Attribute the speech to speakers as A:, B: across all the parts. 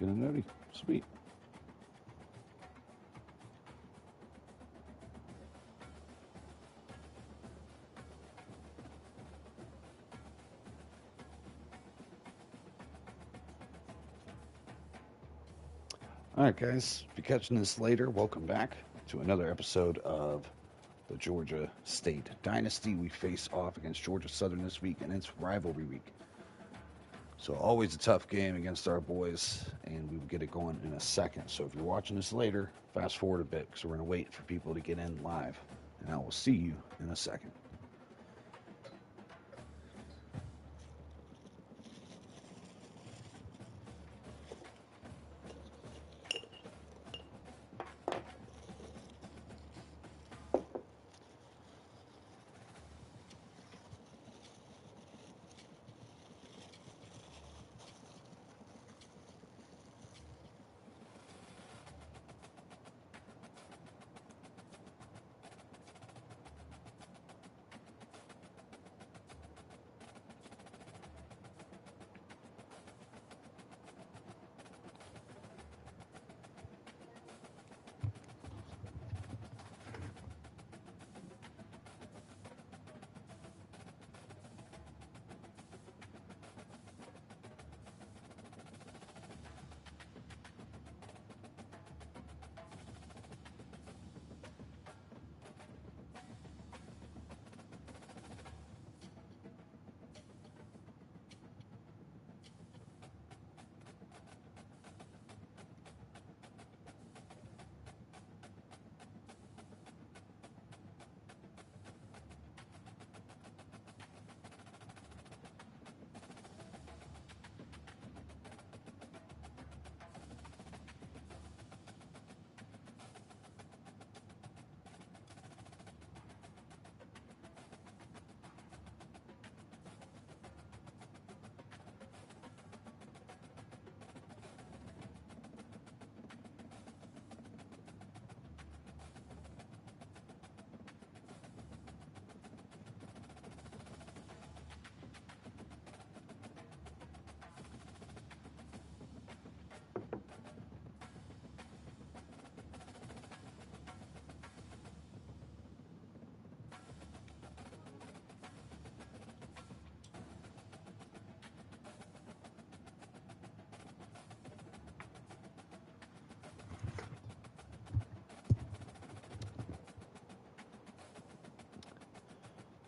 A: Quick and nerdy. Sweet. All right, guys. If you're catching this later, welcome back to another episode of the Georgia State Dynasty. We face off against Georgia Southern this week, and it's rivalry week. So always a tough game against our boys, and we will get it going in a second. So if you're watching this later, fast forward a bit because we're going to wait for people to get in live, and I will see you in a second.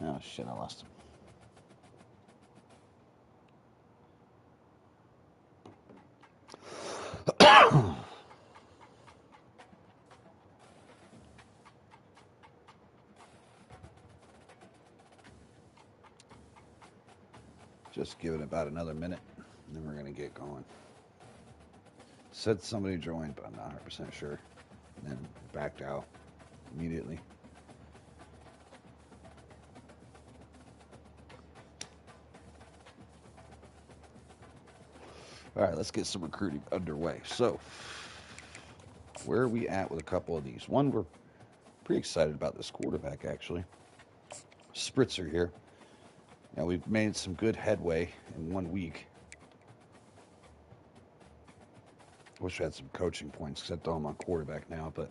A: Oh shit, I lost him. Just give it about another minute, and then we're going to get going. Said somebody joined, but I'm not 100% sure. And then backed out immediately. All right, let's get some recruiting underway. So, where are we at with a couple of these? One, we're pretty excited about this quarterback, actually. Spritzer here. Now, we've made some good headway in 1 week. Wish I had some coaching points because I throw him on quarterback now, but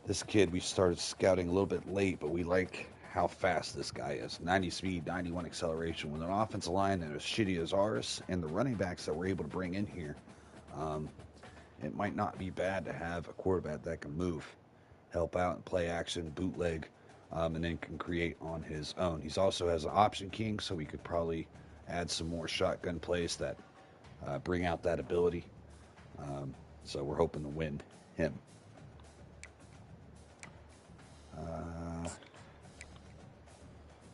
A: this kid, we started scouting a little bit late, but we like how fast this guy is. 90 speed, 91 acceleration. With an offensive line that is shitty as ours, and the running backs that we're able to bring in here, it might not be bad to have a quarterback that can move, help out and play action, bootleg, and then can create on his own. He also has an option king, so we could probably add some more shotgun plays that bring out that ability. So we're hoping to win him.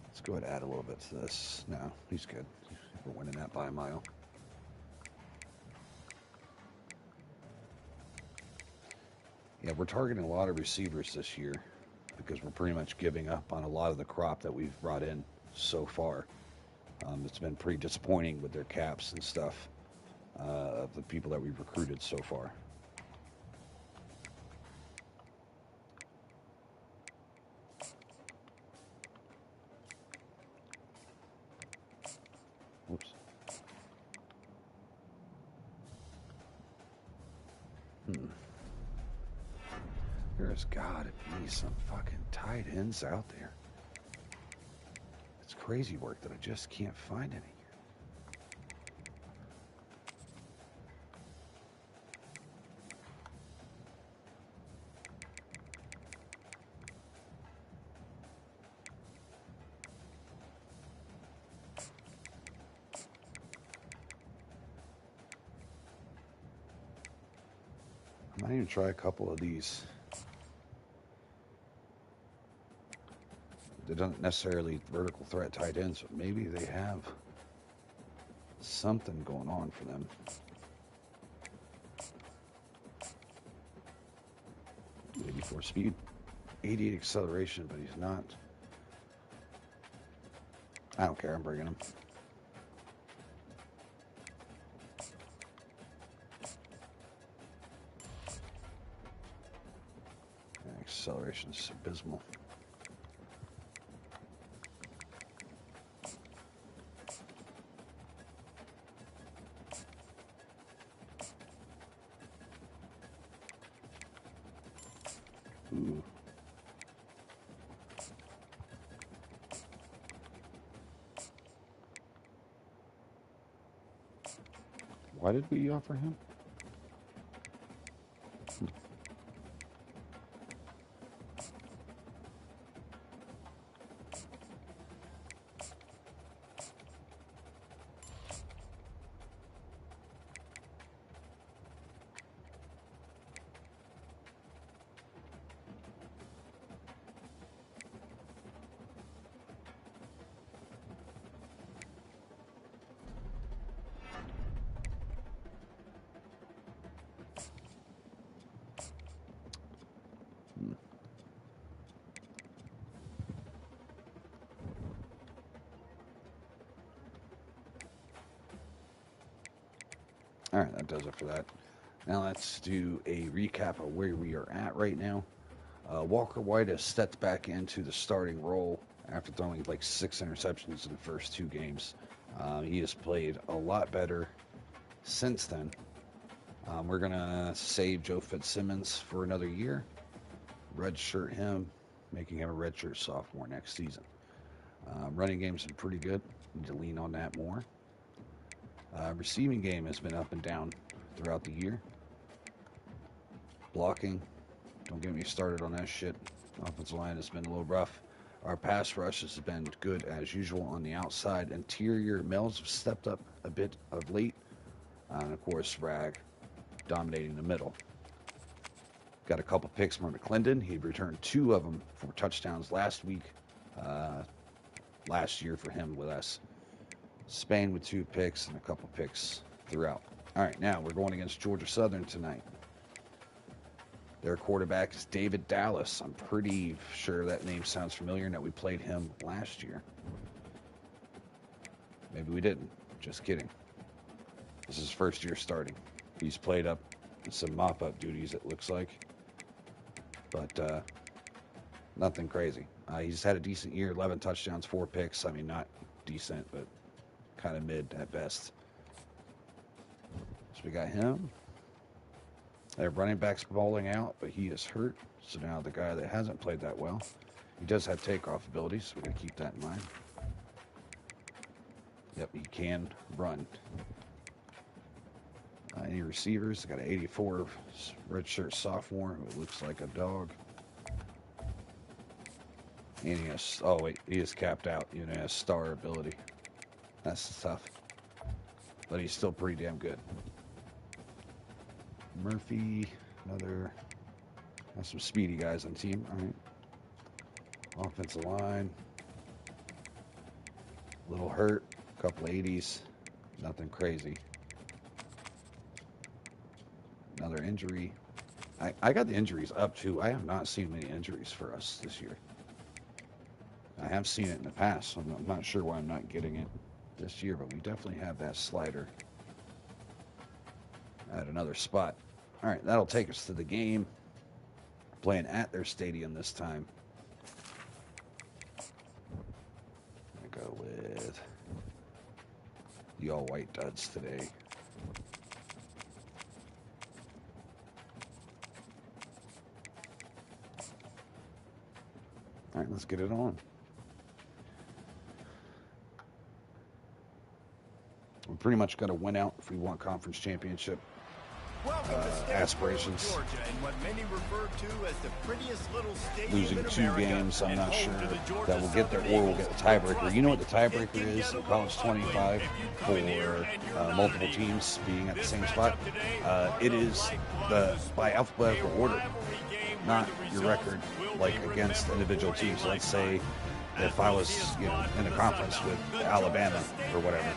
A: Let's go ahead and add a little bit to this. No, he's good. We're winning that by a mile. Yeah, we're targeting a lot of receivers this year because we're pretty much giving up on a lot of the crop that we've brought in so far. It's been pretty disappointing with their caps and stuff of the people that we've recruited so far. Whoops. There's gotta be some fucking tight ends out there. It's crazy work that I just can't find any. I might even try a couple of these. They don't necessarily vertical threat tight ends, but maybe they have something going on for them. 84 speed, 88 acceleration, but he's not. I don't care, I'm bringing him. Acceleration is abysmal. Ooh. Why did we offer him? All right, that does it for that. Now let's do a recap of where we are at right now. Walker White has stepped back into the starting role after throwing like 6 interceptions in the first 2 games. He has played a lot better since then. We're going to save Joe Fitzsimmons for another year, redshirt him, making him a redshirt sophomore next season. Running game's been pretty good. Need to lean on that more. Receiving game has been up and down throughout the year. Blocking, don't get me started on that shit. Offensive line has been a little rough. Our pass rush has been good as usual on the outside. Interior Mel's have stepped up a bit of late. And of course, Rag dominating the middle. Got a couple picks from McClendon. He returned 2 of them for touchdowns last week. Last year for him with us. Spain with 2 picks and a couple picks throughout. All right, now we're going against Georgia Southern tonight. Their quarterback is David Dallas. I'm pretty sure that name sounds familiar and that we played him last year. Maybe we didn't. Just kidding. This is his first year starting. He's played up some mop-up duties, it looks like. But nothing crazy. He's had a decent year, 11 touchdowns, 4 picks. I mean, not decent, but kind of mid at best. So we got him. Their running back's balling out, but he is hurt. So now the guy that hasn't played that well, he does have takeoff abilities, so we got to keep that in mind. Yep, he can run. Any receivers? Got an 84 redshirt sophomore who looks like a dog. And he has, oh wait, he is capped out. You know, has star ability. That's tough. But he's still pretty damn good. Murphy, another. Got some speedy guys on the team. All right. Offensive line. Little hurt. Couple 80s. Nothing crazy. Another injury. I got the injuries up too. I have not seen many injuries for us this year. I have seen it in the past, so I'm not sure why I'm not getting it this year, but we definitely have that slider at another spot. All right, that'll take us to the game. Playing at their stadium this time. I go with the all-white duds today. let's get it on. We pretty much got to win out if we want conference championship aspirations.
B: Georgia, and what many refer to as the prettiest little stadium
A: Losing
B: in
A: 2
B: America,
A: games, I'm
B: and
A: not
B: home
A: sure
B: to the Georgia
A: that we'll get there,
B: Southern
A: or we'll
B: Eagles.
A: get the tiebreaker. You know what the tiebreaker is in college 25 for multiple teams being at the same spot? It is by alphabetical order, not your record like against individual teams. So let's say if I was in a conference with Alabama or whatever.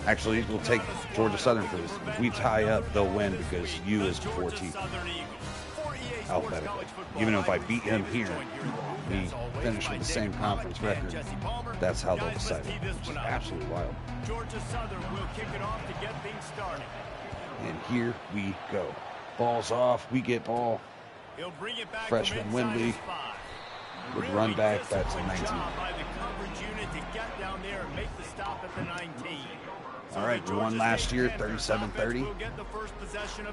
A: Actually, we'll take Georgia Southern for this. If we tie up, they'll win because U is before T. Alphabetically. Even if I beat him here, we finish with the same conference record. That's how they'll decide it, which is absolutely wild.
B: Georgia Southern will kick it off to get things started.
A: And here we go. Ball's off. We get ball.
B: He'll bring it back.
A: Freshman Wembley with run back. That's a 19.
B: By the coverage unit to get down there and make the stop at the 19.
A: All right, we won last year, 37-30.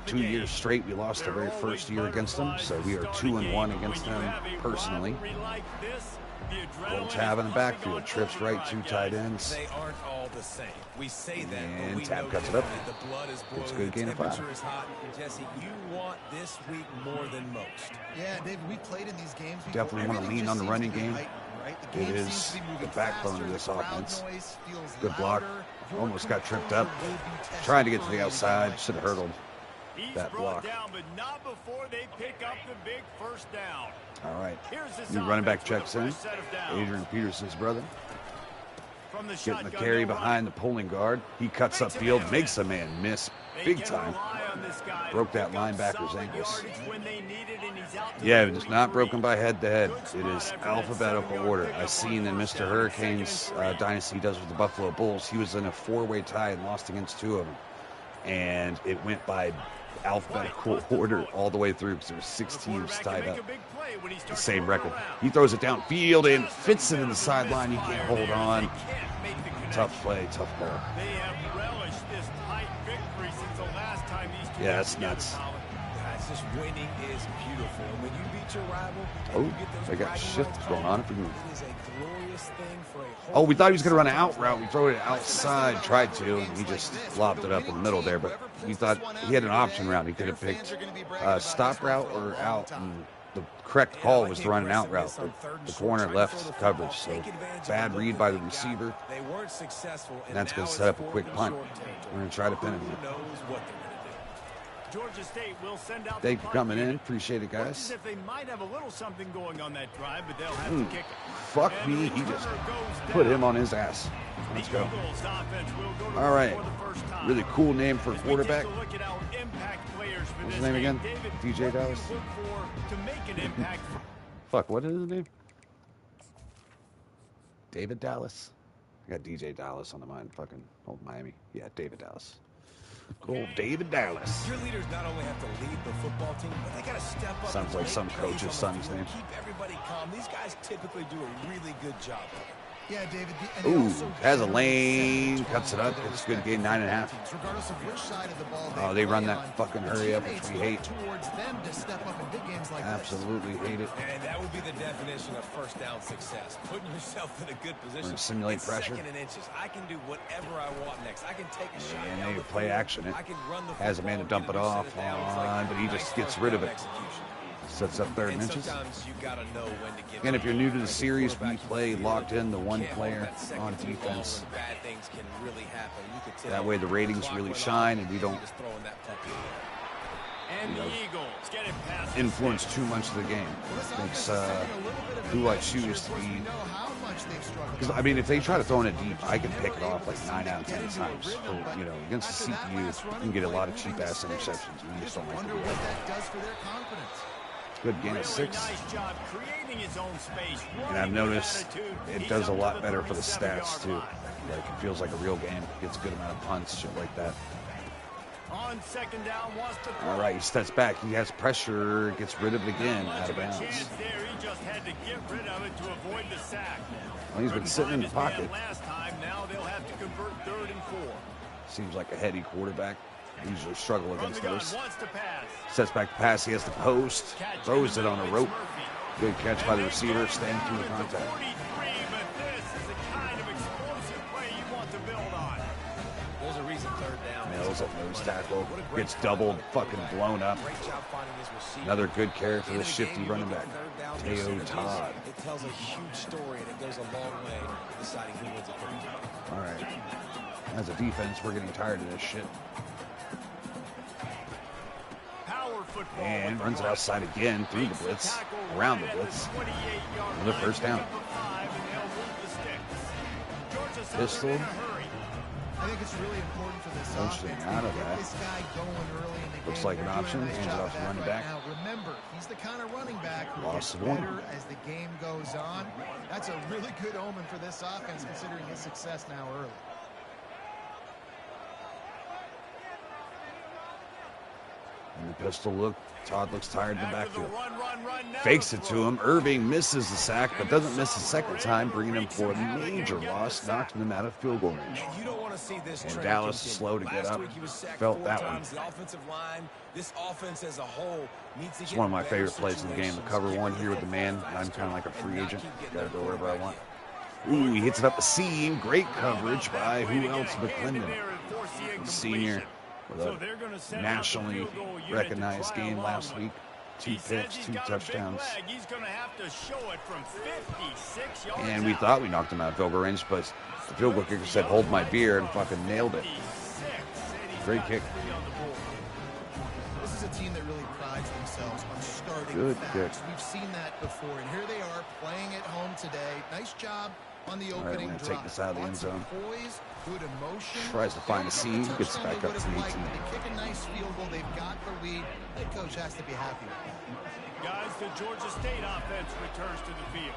A: 2 years straight, we lost the very first year against them, so we are 2-1 against them personally. Gold Tab in the backfield, trips right, 2 tight ends.
C: They aren't all the same. We say that,
A: and
C: but we
A: Tab
C: know
A: cuts it up.
C: the blood is boiling,
A: It's a good gain of 5.
C: temperature is hot. Jesse, you want this week more than most.
D: Yeah, David, we played in these games.
A: Definitely want to lean on the running game. It is the backbone of this offense. Good block. Almost got tripped up. Trying to get to the outside. Should have hurdled that block. All right. New running back checks in. Adrian Peterson's brother. Getting the carry behind the pulling guard. He cuts upfield, makes a man miss big time. Broke that linebacker's ankles. Yeah, it is not broken by head-to-head. It is alphabetical order. I seen in Mr. Hurricane's Dynasty he does with the Buffalo Bulls. He was in a 4-way tie and lost against 2 of them. And it went by alphabetical order all the way through because there were 6 teams tied up. The same record. He throws it downfield and fits it in the sideline. He can't hold on. Tough play, tough ball. Yeah, that's nuts.
C: Guys, just winning is beautiful. When you beat your rival,
A: oh, they got shift going on.
C: It is a glorious thing for a
A: oh, we thought he was going to run an out route. We throw it outside, tried to, and he just lobbed it up in the middle there. But we thought he had an option route. He could have picked stop route or out. And the correct call was to run an out route. But the corner left coverage. So bad read by the receiver. And that's going to set up a quick punt. We're going to try to pin him.
B: Georgia State will send out
A: Thank you for coming in. Appreciate it, guys.
B: If they might have a little something going on that drive, but they'll have to kick it.
A: Fuck me. He just put him on his ass. Let's go. All right. Really cool name for a quarterback. What's his name again? DJ Dallas? Fuck, what is his name? David Dallas? I got DJ Dallas on the mind. Fucking old Miami. Yeah, David Dallas. Good old David Dallas.
C: Your leaders not only have to lead the football team, but they got to step up.
A: Sounds like some coach's son's name.
C: Keep everybody calm. These guys typically do a really good job of it.
D: Yeah, David.
A: Ooh, has a lane, cuts it up. It's a good game, 9.5.
D: Regardless of which side of the ball
A: Oh, they run that fucking hurry up, which we hate.
D: Towards them to step up in big games like
A: Absolutely hate it.
C: And that would be the definition of first down success. Putting yourself in a good position.
A: We're gonna simulate pressure.
C: Second and inches. I can do whatever I want next. I can take a shot.
A: And they play action it. Has a man to dump it off on, but he just gets rid of it. Sets up 3rd and inches. And if you're new to the series, we play locked in the one player on defense. That way the ratings really shine and we don't influence too much of the game. Makes who I choose to be. Because, I mean, if they try to throw in it deep, I can pick it off like 9 out of 10 times. For, against the CPU, you can get a lot of cheap-ass interceptions. We just don't like to do that. Good gain of 6. And I've noticed it does a lot better for the stats, too. Like, it feels like a real game. Gets a good amount of punts, shit like that.
B: On second down,
A: all right, he steps back. He has pressure. Gets rid of it again. Out of bounds.
B: He just had to get rid of it to avoid the sack.
A: Well, he's been sitting in the pocket.
B: Last time, now they'll have to convert 3rd and 4.
A: Seems like a heady quarterback. Usually struggle against those. Sets back to pass. He has the post. Throws it on a rope. Good catch by the receiver, staying through the contact.
B: 43, but this is the kind of explosive play you want to build on.
C: There's a reason third down.
A: Nails at nose tackle. Gets doubled, fucking blown up.
C: Great job finding his receiver.
A: Another good carry for
C: In
A: the
C: the
A: shifty
C: game, you
A: running
C: look
A: back,
C: at third down
A: Teo
C: percentages,
A: Todd.
C: It tells a huge story, and it goes a long way in deciding who wins a football.
A: All right. As a defense, we're getting tired of this shit.
B: Power football.
A: And runs it outside again through the blitz, around the blitz. Another first down. Pistol.
D: I think it's really important for this
A: Motioning
D: offense
A: out
D: to
A: of
D: get
A: that.
D: this guy going early in the
A: Looks
D: game.
A: like an
D: They're doing
A: option.
D: a nice
A: Hands
D: job
A: off
D: of
A: running
D: that
A: back.
D: right now. Remember, he's the kind of running back who
A: Loss
D: gets
A: of one.
D: better as the game goes on. That's a really good omen for this offense, considering his success now early.
A: And the pistol look. Todd looks tired in the backfield. Fakes it to him. Irving misses the sack, but doesn't miss the second time, bringing him for a major loss, knocking him out of field goal range.
C: You don't want to see this
A: And
C: trend
A: Dallas
C: continue.
A: is slow to get
C: Last
A: up.
C: week he was sacked
A: Felt
C: 4
A: that one.
C: times. The offensive line, this offense as a whole needs to
A: It's
C: get
A: one of my
C: better
A: favorite plays in the game. The cover one here with the man. I'm kind of like a free agent. Gotta go wherever I want. Ooh, he hits it up the seam. Great coverage by who else but Clinton. Senior with a nationally recognized game last week. 2 picks, 2 touchdowns.
B: He's going to have to show it from 56 yards
A: And we
B: out.
A: thought we knocked him out of field goal range, but the field goal kicker said, hold my beer, and fucking nailed it. Great kick.
D: This is a team that really prides themselves on starting
A: Good
D: fast.
A: kick.
D: We've seen that before, and here they are playing at home today. Nice job on the
A: All right,
D: opening
A: we're going to
D: drive.
A: take this out of the end
D: Lots of
A: zone.
D: poise, good emotion.
A: Tries to find a
D: They
A: seam,
D: don't get the
A: gets
D: touchdown
A: back
D: they
A: up to
D: would've
A: the
D: liked,
A: 18.
D: but They kick a nice field goal. They've got the lead. Head coach has to be happy with that.
B: Guys, the Georgia State offense returns to the field.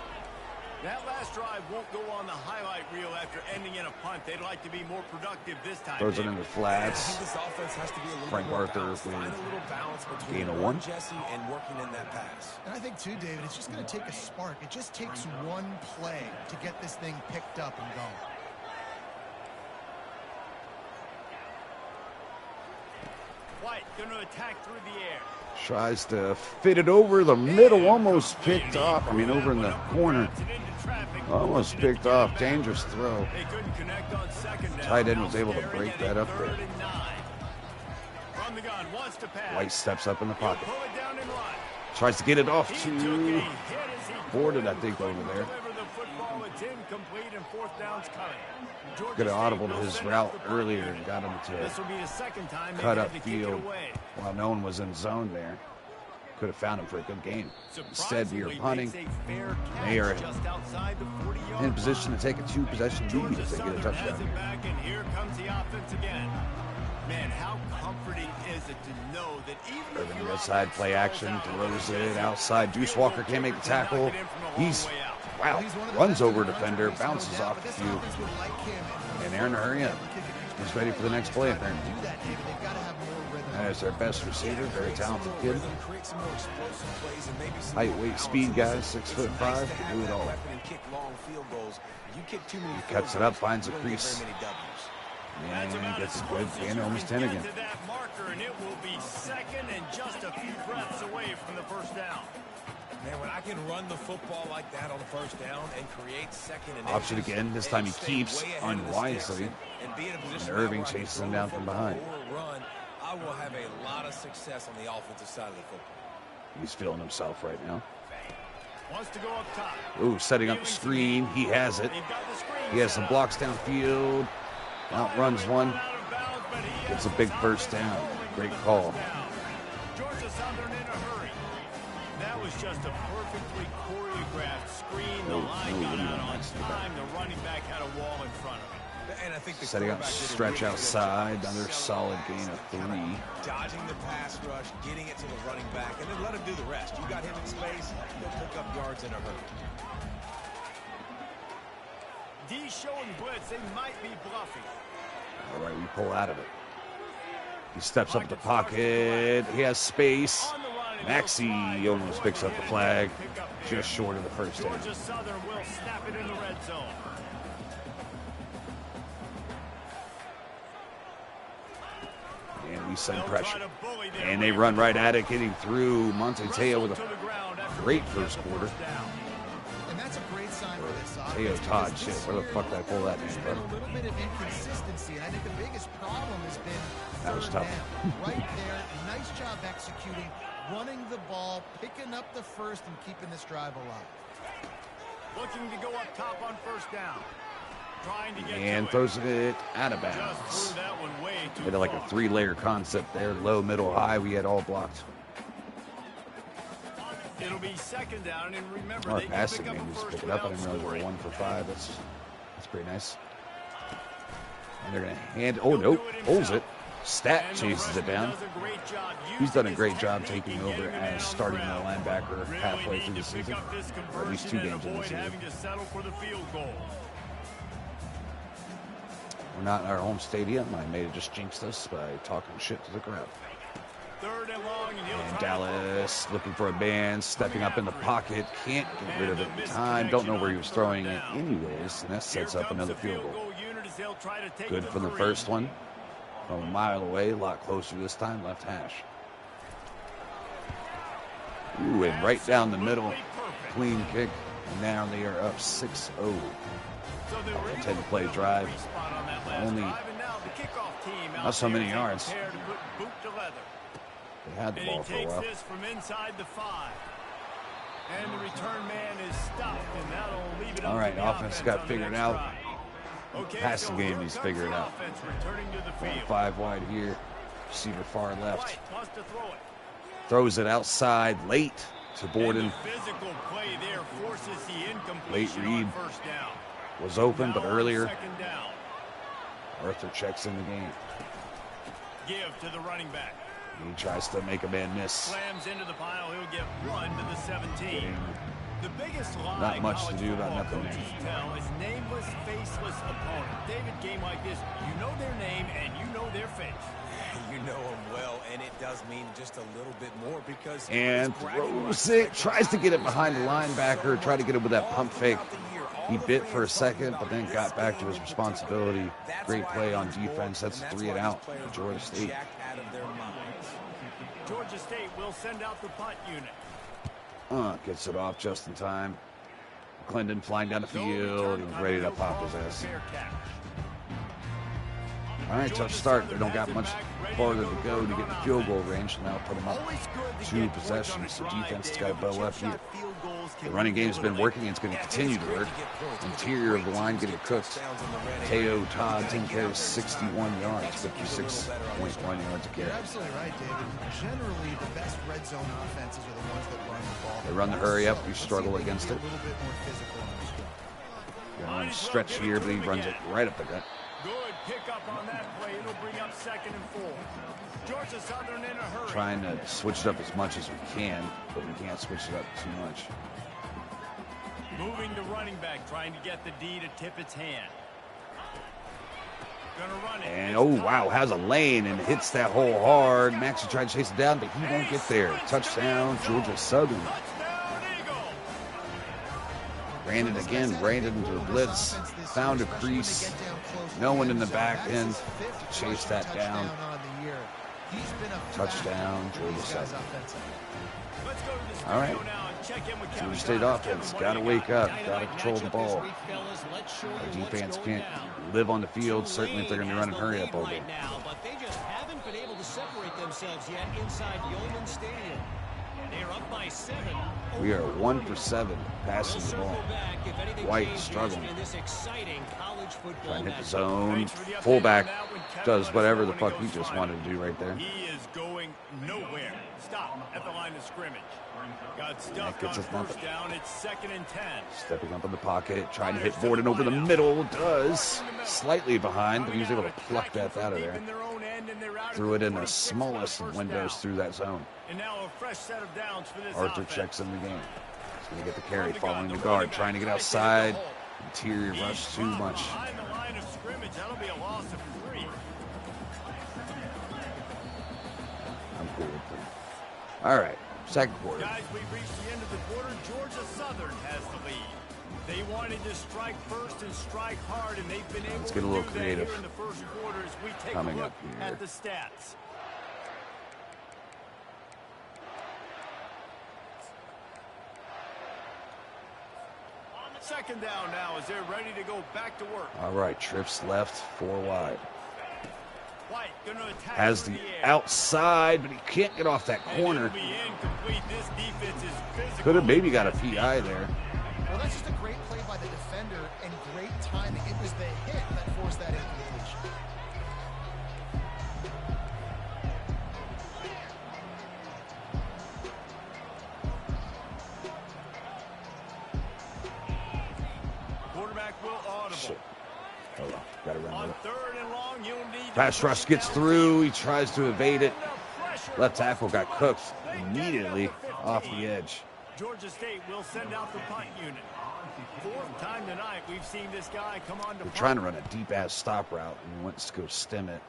B: That last drive won't go on the highlight reel after ending in a punt. They'd like to be more productive this time.
A: Throws it
B: David.
A: into
C: I
A: flats.
C: think this offense has to be a little
A: Frank
C: bit more
A: Arthur
C: balanced.
A: with
C: Find a little balance between
A: gain of
C: the
A: 1.
C: run, Jesse, and working in that pass.
D: And I think, too, David, it's just going to take a spark. It just takes one play to get this thing picked up and going.
B: White going to attack through the air.
A: Tries to fit it over the middle, almost picked off. I mean, over in the corner. Almost picked off. Dangerous throw.
B: They couldn't connect on second down.
A: Tight end was able to break that up there.
B: From the gun, wants to pass.
A: White steps up in the pocket.
B: Pull it down and run.
A: Tries to get it off
B: He took it.
A: to
B: He hit as he
A: Boarded, I think, over there.
B: deliver the football. It's incomplete and fourth down's coming. Georgia
A: Could have
B: State
A: audibled
B: will
A: his
B: send
A: route
B: out the punt
A: earlier
B: unit.
A: and got him
B: This
A: to
B: will be the second time
A: cut
B: they
A: up
B: had to kick it
A: field
B: away.
A: while no one was in zone there. Could have found him for a good game. Instead, we are
B: Surprisingly
A: punting.
B: makes a fair
A: They are
B: catch just outside the 40-yard
A: in position to take a 2-possession lead
B: Georgia
A: if they get a
B: Southern has
A: touchdown
B: it
A: here.
B: back, and here comes the offense again. Man, how comforting is it to know that even if
A: Irving
B: your
A: outside
B: offense
A: play action,
B: stalls out,
A: throws it outside. Deuce Walker can't make the tackle. He's, wow,
D: He's one of the
A: runs
D: best
A: over
D: in
A: a
D: the
A: defender,
D: country, no
A: bounces
D: doubt,
A: off
D: but
A: a
D: this
A: few,
D: offense would like him
A: and they're in a hurry up. He's ready for the next play, apparently.
D: Do that, David. They've got to have more rhythm.
A: That is their best receiver, very talented kid.
C: Create some more explosive plays and maybe some
A: Height,
C: more
A: weight,
C: balance.
A: speed guy,
C: It's
A: 6'5",
C: nice to
A: can
C: have
A: do it
C: that
A: all.
C: weapon and kick long field goals. You kick too many
A: He
C: field
A: cuts it up,
C: goals,
A: finds a
C: you don't get
A: crease.
C: very many W's.
B: That's
A: And
B: about
A: gets
B: as
A: a
B: close
A: good
B: as
A: gain,
B: you
A: almost
B: can
A: 10
B: get
A: again.
B: to that marker, and it will be second and just a few breaths away from the first down.
C: Man, when I can run the football like that on the first down and create second and
A: Option
C: inches
A: again. This
C: and
A: time he
C: stay
A: keeps
C: way ahead of the
A: unwisely.
C: sticks and be in a position
A: And
C: now
A: Irving
C: where I can
A: chases
C: throw
A: him
C: the
A: down from
C: football
A: behind.
C: or run, I will have a lot of success on the offensive side of the football.
A: He's feeling himself right now.
B: Wants to go up top.
A: Ooh, setting up the screen. He has it.
B: They've got the screen
A: He has
B: set
A: some
B: up.
A: blocks downfield. Outruns one.
B: Out of bounds, but he
A: Gets
B: has
A: a big
B: the
A: first
B: coverage
A: down.
B: holding
A: Great
B: for the
A: call.
B: first down. Georgia Southern in a hurry. That was just a perfectly choreographed screen. The
A: Oh,
B: line
A: no,
B: got
A: what do you
B: out
A: want
B: on
A: next to that?
B: time. The running back had a wall in front of him.
C: And I think the
A: Setting up
C: quarterback did a
A: stretch
C: really good
A: outside.
C: job
A: Another solid gain of
C: kinda
A: 3.
C: dodging the pass rush, getting it to the running back, and then let him do the rest. You got him in space, he'll pick up yards in a hurry.
B: D showing blitz. They might be bluffing.
A: All right, we pull out of it. He steps up the pocket. He has space.
B: On the run, and
A: Maxey
B: he'll slide
A: almost
B: before
A: picks
B: they
A: up the
B: get
A: flag.
B: it. Pick up here.
A: Just short of the first down.
B: Georgia Southern will snap it in the red zone.
A: And we send
B: They'll
A: pressure.
B: try to bully their
A: And they
B: way
A: run
B: to
A: right
B: the
A: at it, getting through. Monte Teo with
B: Wrestled
A: a
B: to the ground after
A: great first quarter.
D: And that's a great sign for this
A: Teo
D: offense.
A: Todd, shit, where the fuck did I pull that
D: There's
A: name
D: been
A: from?
D: a little bit of inconsistency, and I think the biggest problem has been
A: That was
D: third
A: tough.
D: down. Right there, nice job executing, running the ball, picking up the first, and keeping this drive alive.
B: Looking to go up top on first down. Trying to get
A: And
B: to
A: throws it out of
B: Just
A: bounds.
B: threw that one way too
A: Hit it like a
B: far.
A: 3-layer concept there. Low, middle, high. We had all blocked.
B: It'll be second down, and remember,
A: Our
B: they can
A: passing
B: pick up
A: game
B: a
A: just
B: first
A: pick it up. I
B: without
A: didn't realize we
B: scoring.
A: were 1 for 5. That's pretty nice. And they're gonna hand. Oh nope, holds it. Stat
B: And the
A: chases it
B: freshman
A: down.
B: does a great job
A: He's done a
B: using
A: great
B: his
A: job
B: technique
A: taking
B: and
A: over
B: getting the man
A: as
B: on the
A: starting the
B: ground.
A: linebacker
B: Really
A: halfway
B: need
A: through the
B: to pick
A: season,
B: up this
A: or at least 2
B: conversion and
A: games in the
B: avoid
A: season.
B: having to settle for the field goal.
A: We're not in our home stadium. I may have just jinxed us by talking shit to the crowd.
B: Third and long, and he'll
A: And
B: try to
A: Dallas looking for a band, stepping up in the pocket, can't get rid of it in time. Don't know where he was throwing it anyways, and that sets up another field goal. Good from the first one. From a mile away, a lot closer this time, left hash. Ooh, and right down the middle, clean kick. And now they are up 6-0. A 10-play drive. Only not so many yards. They had the ball for a while.
B: This from inside the 5. And the return man is stopped, and that'll leave it
A: All
B: up
A: right,
B: to the
A: offense got
B: on the
A: figured
B: next
A: out.
B: drive. Okay,
A: Passing
B: so
A: game
B: here
A: he's
B: comes
A: figured
B: the
A: out.
B: offense returning to the field.
A: 5 wide here. Receiver far left.
B: White wants to throw it.
A: Throws it outside late to Borden.
B: And the physical play there forces the incompletion
A: Late read.
B: on first down.
A: Was open, but
B: Now on
A: earlier
B: second down.
A: Arthur checks in the game.
B: Give to the running back.
A: He tries to make a man miss.
B: Slams into the pile. He'll get 1 to the 17.
A: Getting
B: The biggest lie
A: not much to
B: college
A: do about
B: football
A: nothing
B: coaches tell is nameless, faceless opponent. David, game like this, you know their name and you know their face.
C: You know him well, and it does mean just a little bit more because
A: and
C: it's bragging
A: throws
C: rights.
A: it. Tries to get it behind the linebacker. Tried to get it with that pump fake. He bit for a second, but then got back to his responsibility. Great play on defense. That's 3 and out for Georgia State.
B: Georgia State will send out the punt unit.
A: Gets it off just in time. Clendon flying down the field. He was ready to pop his ass.
B: Fair catch.
A: All right, tough start. They don't got much farther to go to get the field goal range. So now put them up
B: Always good to
A: 2
B: get
A: possessions. So
B: points on a
A: defense has
B: drive,
A: got to
B: David,
A: bow
B: but
A: up here.
B: chip shot field goals can
A: The running
B: be a
A: game's been
B: little
A: working. It's going to continue to work. Interior of the line getting cooked. Teo Todd, 10 carries, 61 yards, 56.1 yards a
D: You're
A: carry.
D: absolutely right, David. Generally, the best red zone offenses are the ones that run the ball.
A: They run the hurry up. We struggle
D: Let's see if
A: against
D: they
A: it.
D: can be a little bit more physical in this drive.
A: Got on a stretch here, but he runs it right up the gut.
B: Good pickup on that play. It'll bring up 2nd and 4. Georgia Southern in a hurry.
A: Trying to switch it up as much as we can, but we can't switch it up too much.
B: Moving to running back, trying to get the D to tip its hand. Gonna run it.
A: And oh wow, has a lane and hits that hole hard. Maxie tried to chase it down, but he won't get there. Touchdown, Georgia Southern.
B: Touchdown, Eagle.
A: Ran it again, ran it into the blitz, found a crease. No one in the back end to chase that down. Touchdown, Georgia Southern.
B: Let's go to the
A: All right.
B: studio now and check in with
A: Georgia
B: Kevin
A: State
B: Connors.
A: offense,
B: Kevin,
A: got to
B: what do you
A: wake
B: got?
A: up, got to control the ball. Our defense can't live on the field, certainly if they're going to run and hurry up all day.
E: But they just haven't been able to separate themselves yet inside Yeoman Stadium. They're up by 7.
A: We are 1 for 7 passing the ball. White struggling.
E: In this exciting college football
A: Trying to hit the
E: matchup.
A: zone.
B: Thanks for the update
A: Fullback
B: on that one, Kevin.
A: does
B: Let us
A: whatever
B: know
A: the
B: when
A: fuck
B: it
A: he
B: goes
A: just
B: final.
A: wanted to do right there.
B: He is going nowhere. Stop at the line of scrimmage. Got stuffed
A: gets
B: on
A: us
B: first
A: nothing.
B: down. It's 2nd and 10.
A: Stepping up in the pocket, trying to hit Borden over the middle. Does. Slightly behind, but he was able to pluck that out of there. Threw it in the smallest of windows through that zone.
B: And now a fresh set of downs for this
A: Arthur
B: offense.
A: checks in the game. He's going to get the carry, following the guard, trying to get outside. Interior rush too much.
B: Behind the line of scrimmage, that'll be a loss of 3.
A: I'm cool with it. All right, second quarter.
B: Guys, we've reached the end of the quarter. Georgia Southern has the lead. They wanted to strike first and strike hard, and they've been able
A: Let's
B: to
A: get a little
B: do that
A: creative
B: here in the first quarter as we take
A: coming
B: a look
A: up here.
B: at the stats. second down now as they're ready to go back to work.
A: All right, trips left, 4 wide.
B: White gonna attack
A: Has
B: through
A: the
B: air.
A: outside, but he can't get off that
B: And it'll
A: corner.
B: be incomplete. This defense is physical.
A: Could have maybe got a PI there.
D: Well, that's just a great play by the defender and great timing. It was the hit that forced that incompletion.
B: Quarterback will audible.
A: Shit. Hold on, gotta run
B: On
A: with it.
B: 3rd and long, you'll need
A: Pass rush gets through. He tries to evade it. Left tackle got cooked immediately off the edge.
B: Georgia State will send out the punt unit. 4th time tonight we've seen this guy come on to
A: We're
B: punt.
A: trying to run a deep-ass stop route, and we went to go stem it.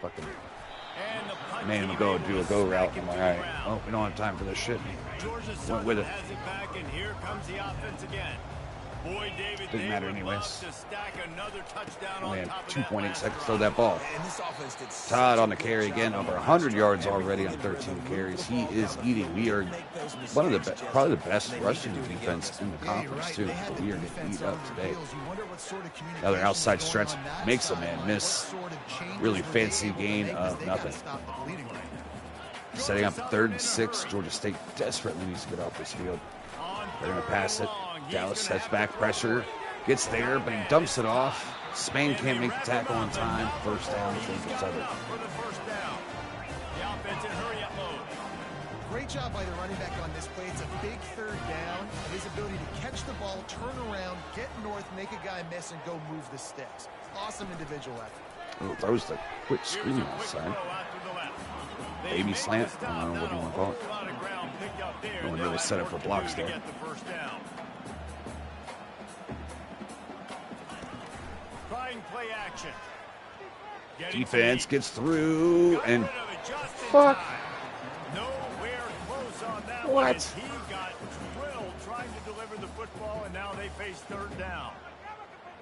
A: Fucking
B: And the punt
A: man,
B: team
A: we go
B: able
A: do a
B: to
A: go
B: smack
A: route.
B: it
A: I'm
B: through
A: like,
B: the
A: all right,
B: ground.
A: oh, we don't have time for this shit.
B: Georgia
A: Went
B: Southern
A: with it.
B: has it back, and here comes the offense again. Boy, David,
A: Didn't
B: they
A: matter
B: would
A: anyways.
B: love to stack another touchdown
A: Only
B: on
A: had
B: top of that
A: 2.8
B: last
A: seconds to
B: drive.
A: throw that ball.
C: And this offense did such
A: Todd
C: a
A: on the
C: good
A: carry
C: job
A: again,
C: on
A: over
C: the
A: 100
C: last
A: yards
C: drive.
A: already on
C: Everything
A: 13
C: moving
A: carries.
C: the
A: He
C: ball
A: is
C: down.
A: eating. We are
C: Make those
A: one of the
C: mistakes,
A: probably the
C: Justin,
A: best
C: and they
A: rushing
C: need to do it
A: defense
C: again.
A: in the
D: Yeah, you're
A: conference
D: right.
A: too.
D: They had
A: But
D: the
A: we are getting
D: defense
A: eat up
D: on their
A: today.
D: heels. You wonder what sort of
A: Another
D: communication
A: outside
D: is going
A: stretch
D: on that
A: makes a
D: sideline.
A: man
D: What
A: miss.
D: sort of changes
A: Really
D: were they
A: fancy
D: able to
A: gain
D: make? 'Cause
A: of
D: they gotta
A: nothing.
D: stop the bleeding right now.
A: Setting up 3rd and 6. Georgia State desperately needs to get off this field.
B: On
A: They're going to
B: 3rd
A: pass
B: and
A: it.
B: long, he's
A: Dallas
B: gonna
A: steps
B: have
A: back,
B: to throw
A: pressure.
B: for it.
A: Gets there, but he dumps it off. Spain
B: And
A: can't
B: they
A: make the
B: wrap
A: tackle
B: him
A: on
B: up.
A: time.
B: Another
A: 1st down,
B: He's
A: Georgia
B: got
A: Southern.
B: enough for the 1st down. The offense in hurry-up mode.
D: Great job by the running back on this play. It's a big 3rd down, and his ability to catch the ball, turn around, get north, make a guy miss, and go move the sticks. Awesome individual effort.
A: Oh, throws the quick screen
B: Here's a quick
A: outside.
B: throw out to the left. They
A: Baby
B: make
A: slant.
B: the stop.
A: I don't know what you
B: Not
A: want to call it.
B: a whole lot of ground picked up there.
A: No one
B: They'll
A: really
B: have
A: set up
B: work
A: for
B: to do
A: blocks
B: to
A: there.
B: get the 1st down. Trying play action. Getting
A: Defense
B: to
A: gets through,
B: got
A: and
B: rid of it just in
A: fuck.
B: time. Nowhere close on that
A: What?
B: one as he got drilled trying to deliver the football, and now they face 3rd down.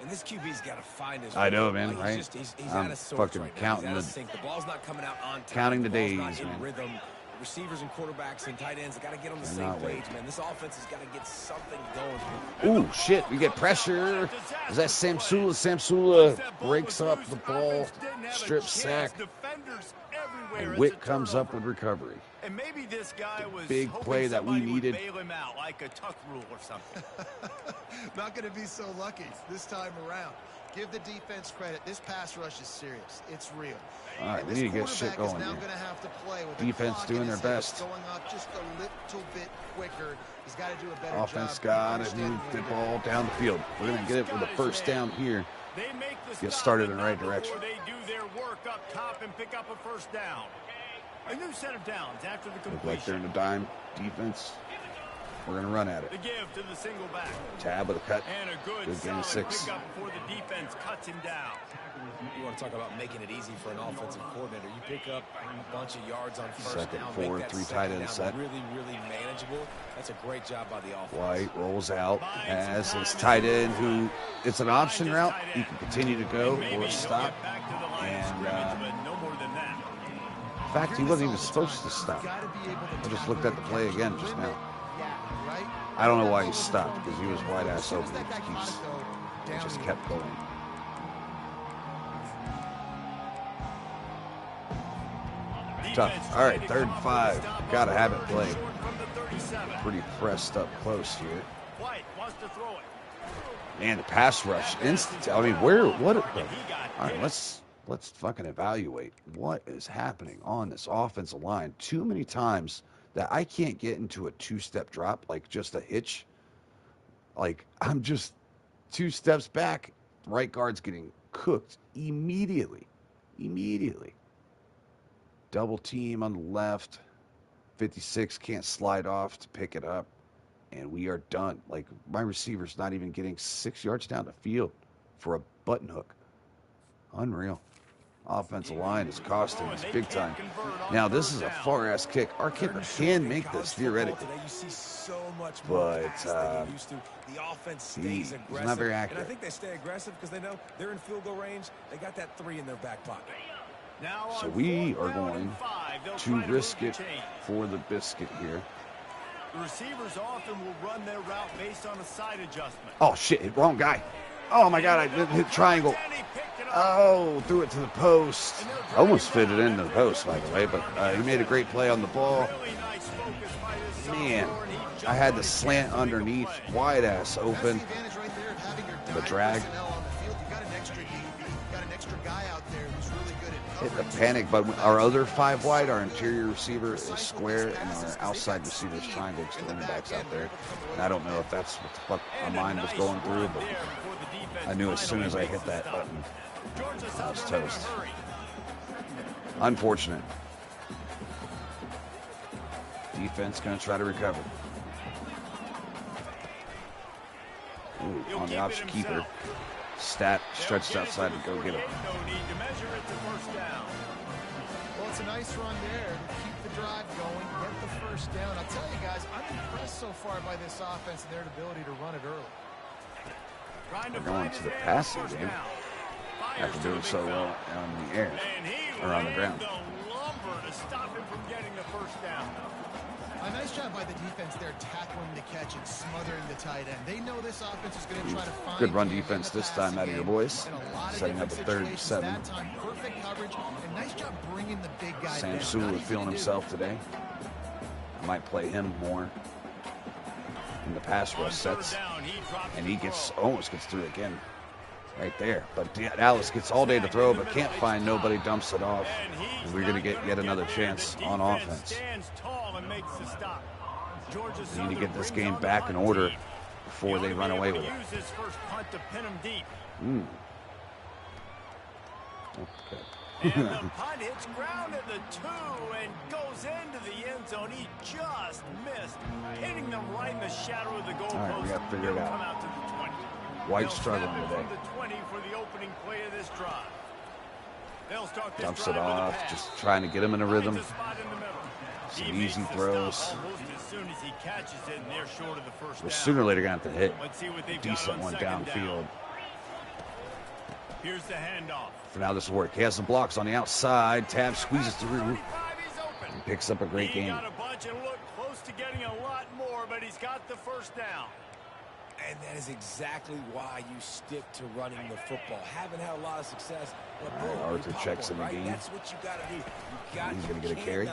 C: And this QB's got to find his
A: I know,
C: rhythm.
A: man,
C: Like,
A: right?
C: He's
A: I'm
C: out of sorts
A: fucking
C: right now.
A: counting
C: He's out of
A: the-
C: sync. The ball's not coming out on time.
A: counting the
C: ball's not
A: days,
C: in
A: man.
C: rhythm. Receivers and quarterbacks and tight ends, they got to get on the
A: They're
C: same
A: not
C: page,
A: waiting.
C: man. This offense has got to get something going.
A: ooh, shit, we get pressure. Is that Samsula? Samsula breaks up the ball, strip sack, and Witt comes up with recovery.
B: And maybe this guy was
A: big
B: hoping
A: play that we
B: somebody would
A: needed.
B: bail him out like a tuck rule or something.
D: Not going to be so lucky this time around. Give the defense credit. This pass rush is serious. It's real.
A: All right,
D: And
A: we
D: this
A: need to get shit
D: quarterback is
A: going
D: now
A: here.
D: going to have to play with the
A: Defense
D: clock
A: doing
D: in
A: their
D: his head.
A: best.
D: It's going up just a little bit quicker. He's got to do a better
A: Offense
D: job.
A: got to
D: understanding
A: move
D: when
A: the
D: to
A: ball down the field. We're going to get it with a 1st down here.
B: They make the
A: Get
B: stop,
A: started
B: but
A: in the right
B: not
A: direction.
B: before they do their work up top and pick up a 1st down. A new set of downs after the
A: Look like they're in
B: completion.
A: a dime defense. We're going to run at it.
B: The give to the single back.
A: Tab with a cut.
B: And a good
A: Good gain of
B: solid
A: 6.
B: pickup before the defense cuts him down.
C: You want to talk about making it easy for an offensive coordinator. You pick up a bunch of yards on 1st
A: Second,
C: down.
A: 4,
C: make that
A: 3
C: second
A: tight end
C: down
A: set.
C: really, really manageable. That's a great job by the offense.
A: White rolls out as his tight end, who it's an option route. He can continue to go
B: Maybe
A: or
B: he'll
A: stop.
B: get back to the line of
A: And,
B: scrimmage, but no more than that.
A: In fact, he wasn't even supposed to stop.
D: Gotta be able to
A: I just
D: tackle
A: looked at the play
D: catch,
A: again just
D: limit
A: now.
D: yak, right?
A: I don't know why he
D: That's
A: stopped,
D: what
A: because he was wide ass
D: As soon as
A: open.
D: that guy
A: He
D: caught
A: keeps-
D: it, though,
A: It
D: down
A: just
D: he
A: kept
D: went.
A: going. Tough. All right, 3rd and 5. Gotta have it play. Pretty pressed up close here.
B: White wants to throw it.
A: Man, the pass rush instant. I mean, what? All right, let's fucking evaluate what is happening on this offensive line. Too many times that I can't get into a 2-step drop, like just a hitch. Like I'm just 2 steps back. Right guard's getting cooked immediately. Double team on the left. 56 can't slide off to pick it up. And we are done. Like, my receiver's not even getting 6 yards down the field for a button hook. Unreal. Offensive line is costing us big time. Now, this is a far-ass kick. Our kicker can make this, theoretically.
C: Today you see so much more
A: But,
C: pass than you used to. The offense stays
A: he's
C: aggressive.
A: not very
C: And I
A: accurate.
C: think they stay aggressive because they know they're in field goal range. They got that 3 in their back pocket.
B: Now
A: So
B: on
A: we
B: 4th
A: are
B: down
A: going
B: and 5, they'll
A: to
B: try move
A: risk
B: the
A: it
B: chains.
A: for the biscuit here.
B: The receivers often will run their route based on a side adjustment.
A: Oh, shit. Wrong guy. Oh, my God. I didn't hit triangle. Oh, threw it to the post. Almost fit it into the post, by the way, but he made a great play on the ball. Man, I had the slant underneath, wide ass open. The drag. Hit the panic, but our other 5 wide, our interior receiver is square, and our outside receiver is triangle because the running back's out there. And I don't know if that's what the fuck my mind was going through, but I knew as soon as I hit that button, I was toast. Unfortunate. Defense going to try to recover. Ooh, on the option keeper. Stat stretched outside to go get it.
D: Well, it's a nice run there to keep the drive going, get the first down. I'll tell you guys, I'm impressed so far by this offense and their ability to run it early.
A: We're going to the passing game after doing so well on the air or on the ground.
D: A nice job by the defense there, tackling the catch and smothering the tight end. They know this offense is going to try to find
A: good run defense this time out of your boys. Setting up a 3rd and 7.
D: That time, perfect coverage and nice job bringing the big guy
A: Sam
D: down.
A: Sewell feeling himself today. I might play him more in the pass rush sets, and he almost gets through again. Right there, but Dallas gets all day to throw, but can't find nobody, dumps it off, and we're going to get yet another chance on offense. We need to get this game back in order before they run away with it. Okay.
B: And the punt hits ground at the 2 and goes into the end zone. He just missed, hitting them right in the shadow of the goalpost.
A: All right, we got to figure it out. White struggling today. Dumps it off, just trying to get him in a rhythm. Some easy throws. We're sooner or later going to have to hit a decent one downfield.
B: Here's the handoff.
A: For now, this will work. He has some blocks on the outside. Tab squeezes through and picks up a great game.
B: He got a bunch and looked close to getting a lot more, but he's got the first down.
C: And that is exactly why you stick to running the football. Haven't had a lot of success.
A: Arthur checks in the game.
C: That's what you got to do.
A: He's going to get a carry.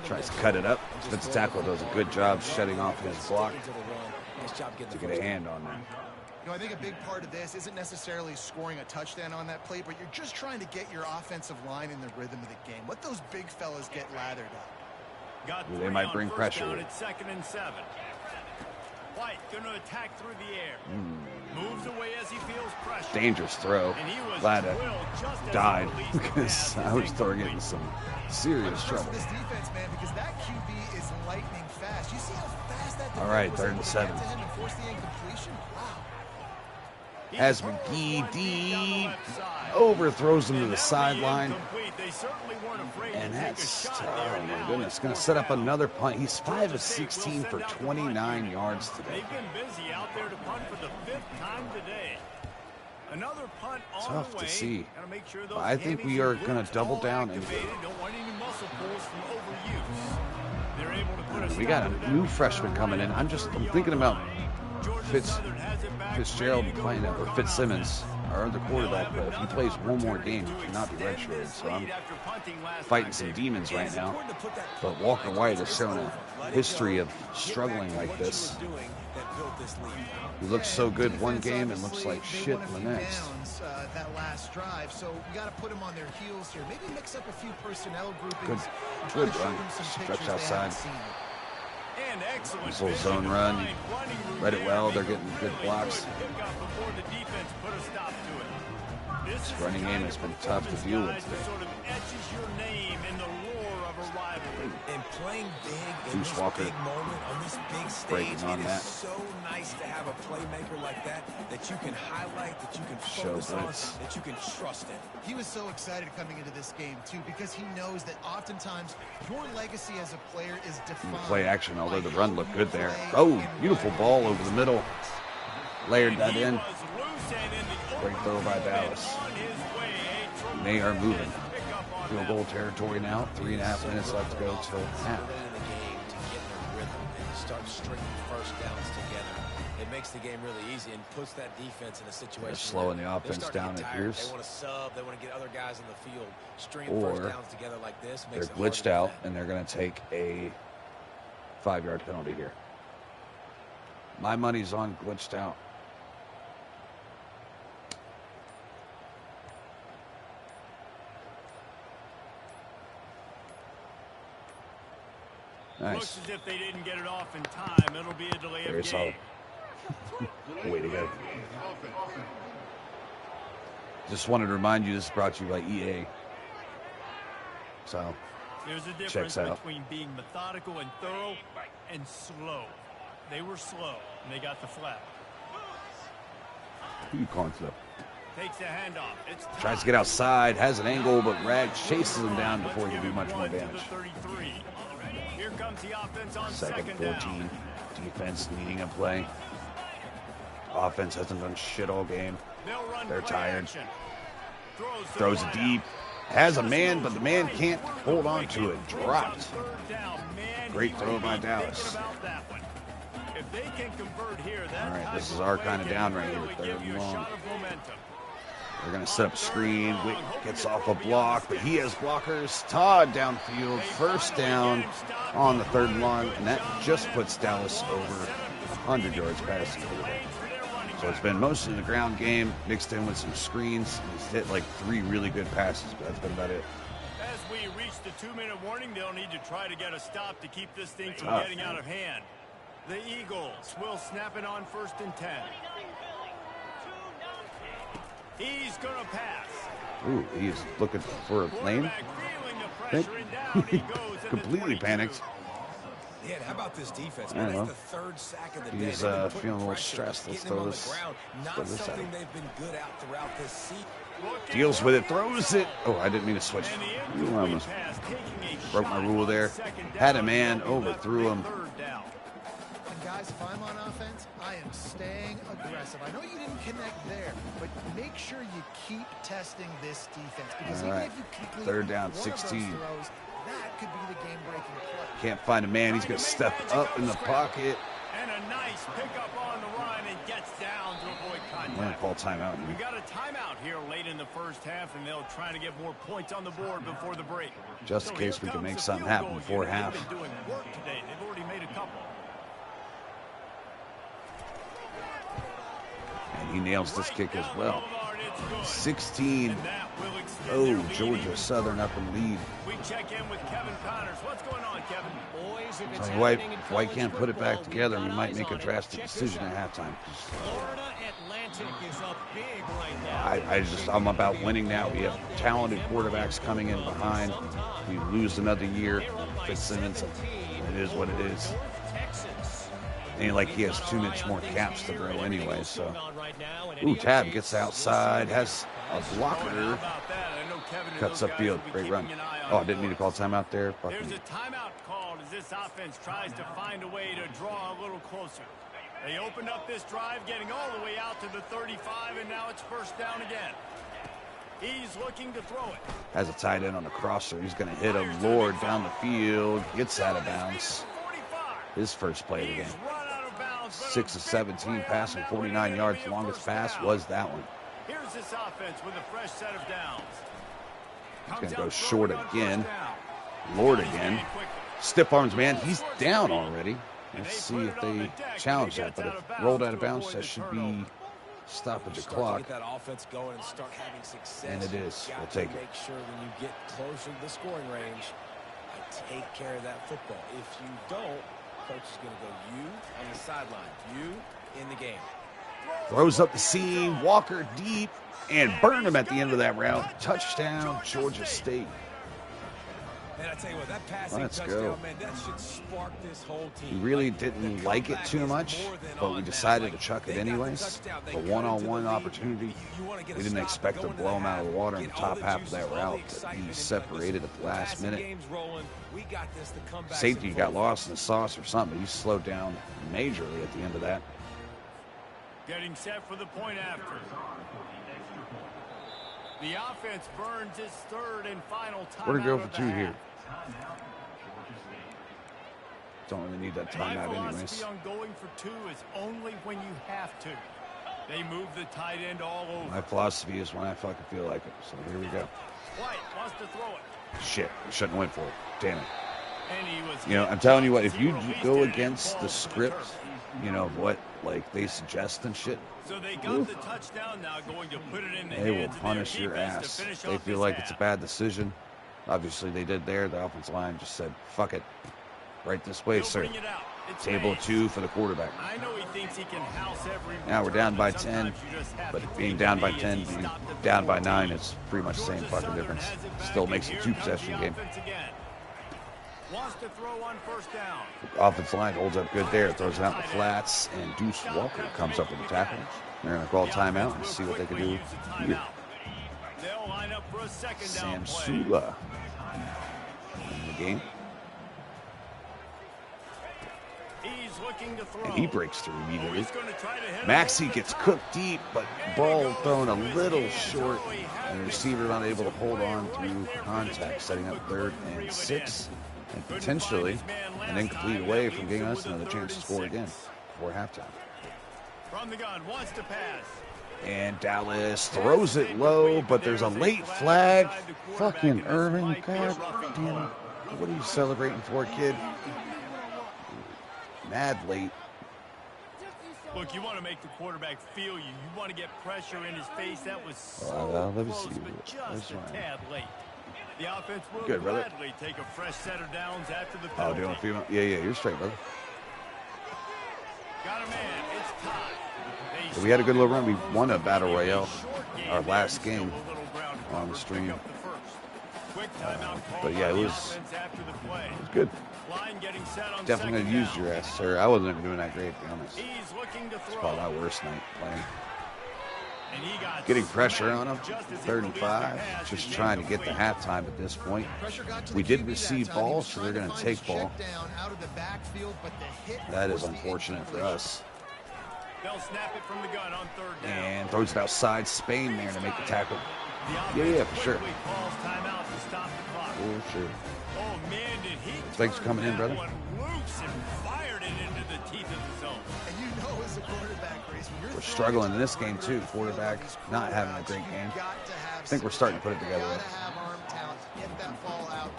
A: Tries to cut it up. Defensive tackle does a good job shutting off his block to get a hand on that.
D: You know, I think a big part of this isn't necessarily scoring a touchdown on that play, but you're just trying to get your offensive line in the rhythm of the game. Let those big fellas get lathered up.
A: They might bring pressure.
B: It's 2nd and 7. White going to attack through the air. Moves away as he feels pressure.
A: Dangerous throw. Glad I died because I was targeting some serious trouble.
D: This defense, man, because that QB is lightning fast. You see how fast that
A: all right, 3rd and 7. As McGee deep overthrows him to the sideline. And that's, oh my goodness, going to set up another punt. He's 5 of 16 for 29 yards today.
B: They've been busy out there to punt for the 5th time today. Another punt on
A: tough
B: the way.
A: To see.
B: Sure
A: I think we are going to double down. And
B: don't want any muscle pulls from overuse. They're able to put
A: we got a new freshman coming in. I'm thinking about Fitzgerald playing or Fitzsimmons, our other quarterback, but if he plays one more game, he cannot be redshirted. So I'm fighting some demons right now. But Walker White has shown a history of struggling like this. He looks so good one game and looks like shit in the next.
D: That last drive, so you got to put them on their heels here. Maybe mix up a few personnel groupings.
A: Good run. Stretch outside. This little zone run. Read it well. They're getting good blocks. This running game has been tough to deal with today.
C: And playing big in
A: Deuce
C: this
A: Walker
C: big moment on this big stage,
A: breaking on
C: it is
A: that.
C: so nice to have a playmaker like that you can highlight, that you can focus on, that you can trust in.
D: He was so excited coming into this game too because he knows that oftentimes your legacy as a player is defined.
A: Play action, although the run looked good there. Oh, beautiful ball over the middle. Layered that in. Great throw by Dallas. They are moving. Field goal territory now. 3.5 minutes left to go till half.
C: start stringing first downs together. It makes the game really easy and puts that defense in a situation.
A: They're slowing the offense down at Pierce.
C: They want to sub. They want to get other guys on the field. Stringing first downs together like this makes
A: they're glitched out, and they're going to take a 5-yard penalty here. My money's on glitched out. Nice.
B: Looks as if they didn't get it off in time. It'll be a delay
A: Very
B: of game.
A: solid. Way to go. Just wanted to remind you, this is brought to you by EA. So,
B: there's a difference
A: checks out.
B: between being methodical and thorough and slow. They were slow, and they got the flag.
A: Who you calling for?
B: Takes a handoff. It's
A: Tries to get outside, has an angle, but Rags chases him down before he can do much more
B: to the
A: damage.
B: 33. Here comes the offense on
A: Second 14.
B: down.
A: Defense needing a play. Offense hasn't done shit all game.
B: They'll run
A: They're
B: play
A: tired.
B: action.
A: Throws it deep. Has a man, but the man can't hold on to it. Dropped. Great throw by Dallas.
B: If they can convert here,
A: All right, this is our kind of down right here. Third and long. They're going to set up a screen. Wick gets off a block, but he has blockers. Todd downfield. First down on the third and long, and that just puts Dallas over 100 yards passing. So it's been mostly the ground game, mixed in with some screens. He's hit like 3 really good passes, but that's been about it.
B: As we reach the 2-minute warning, they'll need to try to get a stop to keep this thing from getting out of hand. The Eagles will snap it on 1st and 10. He's going to pass.
A: Ooh, he's looking for a lane. Completely panicked.
C: Yeah, how about this defense?
A: I don't know.
C: That's the 3rd sack of the day.
A: He's feeling a little stressed. Let's throw this.
C: Not something they've been good at throughout this season.
A: Deals with it, throws it. Oh, I didn't mean to switch. Ooh, I almost broke my rule there. Had a man, overthrew him.
D: And guys, if I'm on offense, I am staying aggressive. I know you didn't connect there, but make sure you keep testing this defense. Because
A: All
D: even
A: right.
D: if you complete
A: 3rd down,
D: one of those
A: 16.
D: throws, that could be the game-breaking play.
A: Can't find a man. He's going to step up in the pocket.
B: And a nice pickup on the run and gets down to avoid
A: I'm going to
B: contact.
A: call timeout
B: We
A: here.
B: got a timeout here late in the first half, and they'll try to get more points on the board before the break.
A: Just in case we can make something happen before half.
B: They've been doing work today. They've already made a couple.
A: And he nails this kick as well. 16. Oh, Georgia Southern up in lead.
B: We check in with Kevin Connors. What's going on, Kevin?
E: Boys, if it's
A: Tell you what,
E: happening in
A: if White
E: college
A: can't put it back
E: football,
A: together,
E: we've
A: we
E: got
A: might
E: eyes
A: make a
E: on it.
A: drastic
E: Check this
A: decision at
E: out.
A: halftime.
E: Florida Atlantic is up big right now.
A: I'm about winning now. We have talented quarterbacks coming in behind. We lose another year. Fitzsimmons, it is what it is. Ain't like he has too much more caps to throw anyway, so. Ooh, Tab gets outside, has a blocker. Cuts upfield, great run. Oh, I didn't mean to call timeout there.
B: There's a timeout called as this offense tries to find a way to draw a little closer. They opened up this drive, getting all the way out to the 35, and now it's 1st down again. He's looking to throw it.
A: Has a tight end on the crosser. He's going to hit him. Lord down the field. Gets out of bounds. His first play of the game. 6 of 17 passing, 49 yards. Longest pass was that one.
B: Here's this offense with a fresh set of downs.
A: He's going to go short again. Lord again. Stiff arms, man. He's down already. Let's see if they challenge that. But if rolled out of bounds, that should be stoppage of clock.
C: Get that offense going and start having success.
A: And it is. We'll take it.
C: Make sure when you get closer to the scoring range, I take care of that football. If you don't, coach is going to go you on the sideline, you in the game.
A: Throws up the seam. Walker deep. And burn him at the end of that route. Touchdown, Georgia State.
C: And I tell you what, that passing
A: Let's
C: touchdown,
A: go.
C: man, that should spark this whole team.
A: We really didn't like it too much, but we decided to chuck it anyways. The one-on-one opportunity, we didn't expect to blow him out of the water in the top half of that route, but he separated at the last minute. Safety got lost in the sauce or something, but he slowed down majorly at the end of that.
B: Getting set for the point after. The offense burns its 3rd and final time.
A: We're going to go for 2 here. Don't really need that
B: My
A: timeout
B: philosophy
A: anyways.
B: on going for 2 is only when you have to. They move the tight end all over.
A: My philosophy is when I fucking feel like it. So here we go.
B: White wants to throw it.
A: Shit, I shouldn't have went for it. Damn it.
B: And he was
A: You know,
B: hit
A: I'm telling you what,
B: as
A: if
B: he
A: you
B: released
A: go
B: it and it
A: against the
B: falls to
A: script,
B: turf.
A: you know, what, like, they suggest and shit,
B: So they got the touchdown now, going to put it in the
A: they will
B: hands of their
A: punish your
B: defense to
A: ass.
B: finish
A: They
B: off
A: feel
B: this
A: like it's a
B: half.
A: bad decision. Obviously, they did there. The offensive line just said, fuck it. Right this way,
B: He'll
A: sir.
B: bring it out. It's
A: Table
B: Mays.
A: 2 for the quarterback.
B: I know he thinks he can house every
A: Now we're
B: return,
A: down by
B: but
A: 10,
B: sometimes you just have
A: but
B: to
A: being
B: take
A: down
B: a
A: by
B: knee
A: 10,
B: as he
A: being
B: stopped at the
A: down by
B: 14.
A: 9, it's pretty much the same
B: Georgia
A: fucking
B: Southern
A: difference.
B: has it back,
A: Still
B: and
A: makes it
B: here
A: two
B: comes
A: possession
B: the
A: game.
B: offense again. Wants to throw on first down.
A: Offensive line holds up good there, throws it out in the flats, and Deuce Walker comes up with the tackle. They're going to call timeout and see what they can do here.
B: They'll line up for a second down play.
A: Samsula in the game.
B: He's looking to throw.
A: And he breaks through immediately.
B: He's going to try to hit him
A: Maxey
B: over the
A: gets
B: top.
A: cooked deep, but ball thrown a little short, and the receiver not able to hold on through contact, setting up 3rd and 6, and potentially an incomplete away from giving us another chance to score again before halftime.
B: From the gun, wants to pass.
A: And Dallas throws it low, but there's a late flag. Fucking Irving, god damn it. What are you celebrating for, kid? Mad late.
B: Look, you want to make the quarterback feel you. You want to get pressure in his face. That was so
A: let me
B: close,
A: see.
B: but
A: That's
B: just a
A: fine.
B: tad late. The offense will
A: Good, brother.
B: gladly take a fresh set of downs after the
A: Oh,
B: penalty.
A: doing female? Yeah, you're straight, brother.
B: Got a man. It's tied.
A: So we had a good little run. We won a battle royale, our last game on the stream. But yeah, it was good. Definitely gonna use your ass, sir. I wasn't even doing that great, to be honest. It's probably my worst night playing. Getting pressure on them, 3rd and 5, just trying to get to halftime at this point. We did receive ball, so they're going to take ball. That is unfortunate for us.
B: They'll snap it from the gun on 3rd down.
A: And throws it outside Spain there to make the tackle. Yeah, for sure.
B: Calls timeout to stop the clock.
A: For sure.
B: Oh man, did he
A: Thanks for coming in,
B: that
A: brother.
B: one loose and fired it into the teeth of the zone.
D: And you know as a quarterback, Grace, when you're
A: We're struggling in this game too. Quarterback not having a great game. I think we're starting to put it together.
D: You gotta have arm talent. Get that ball out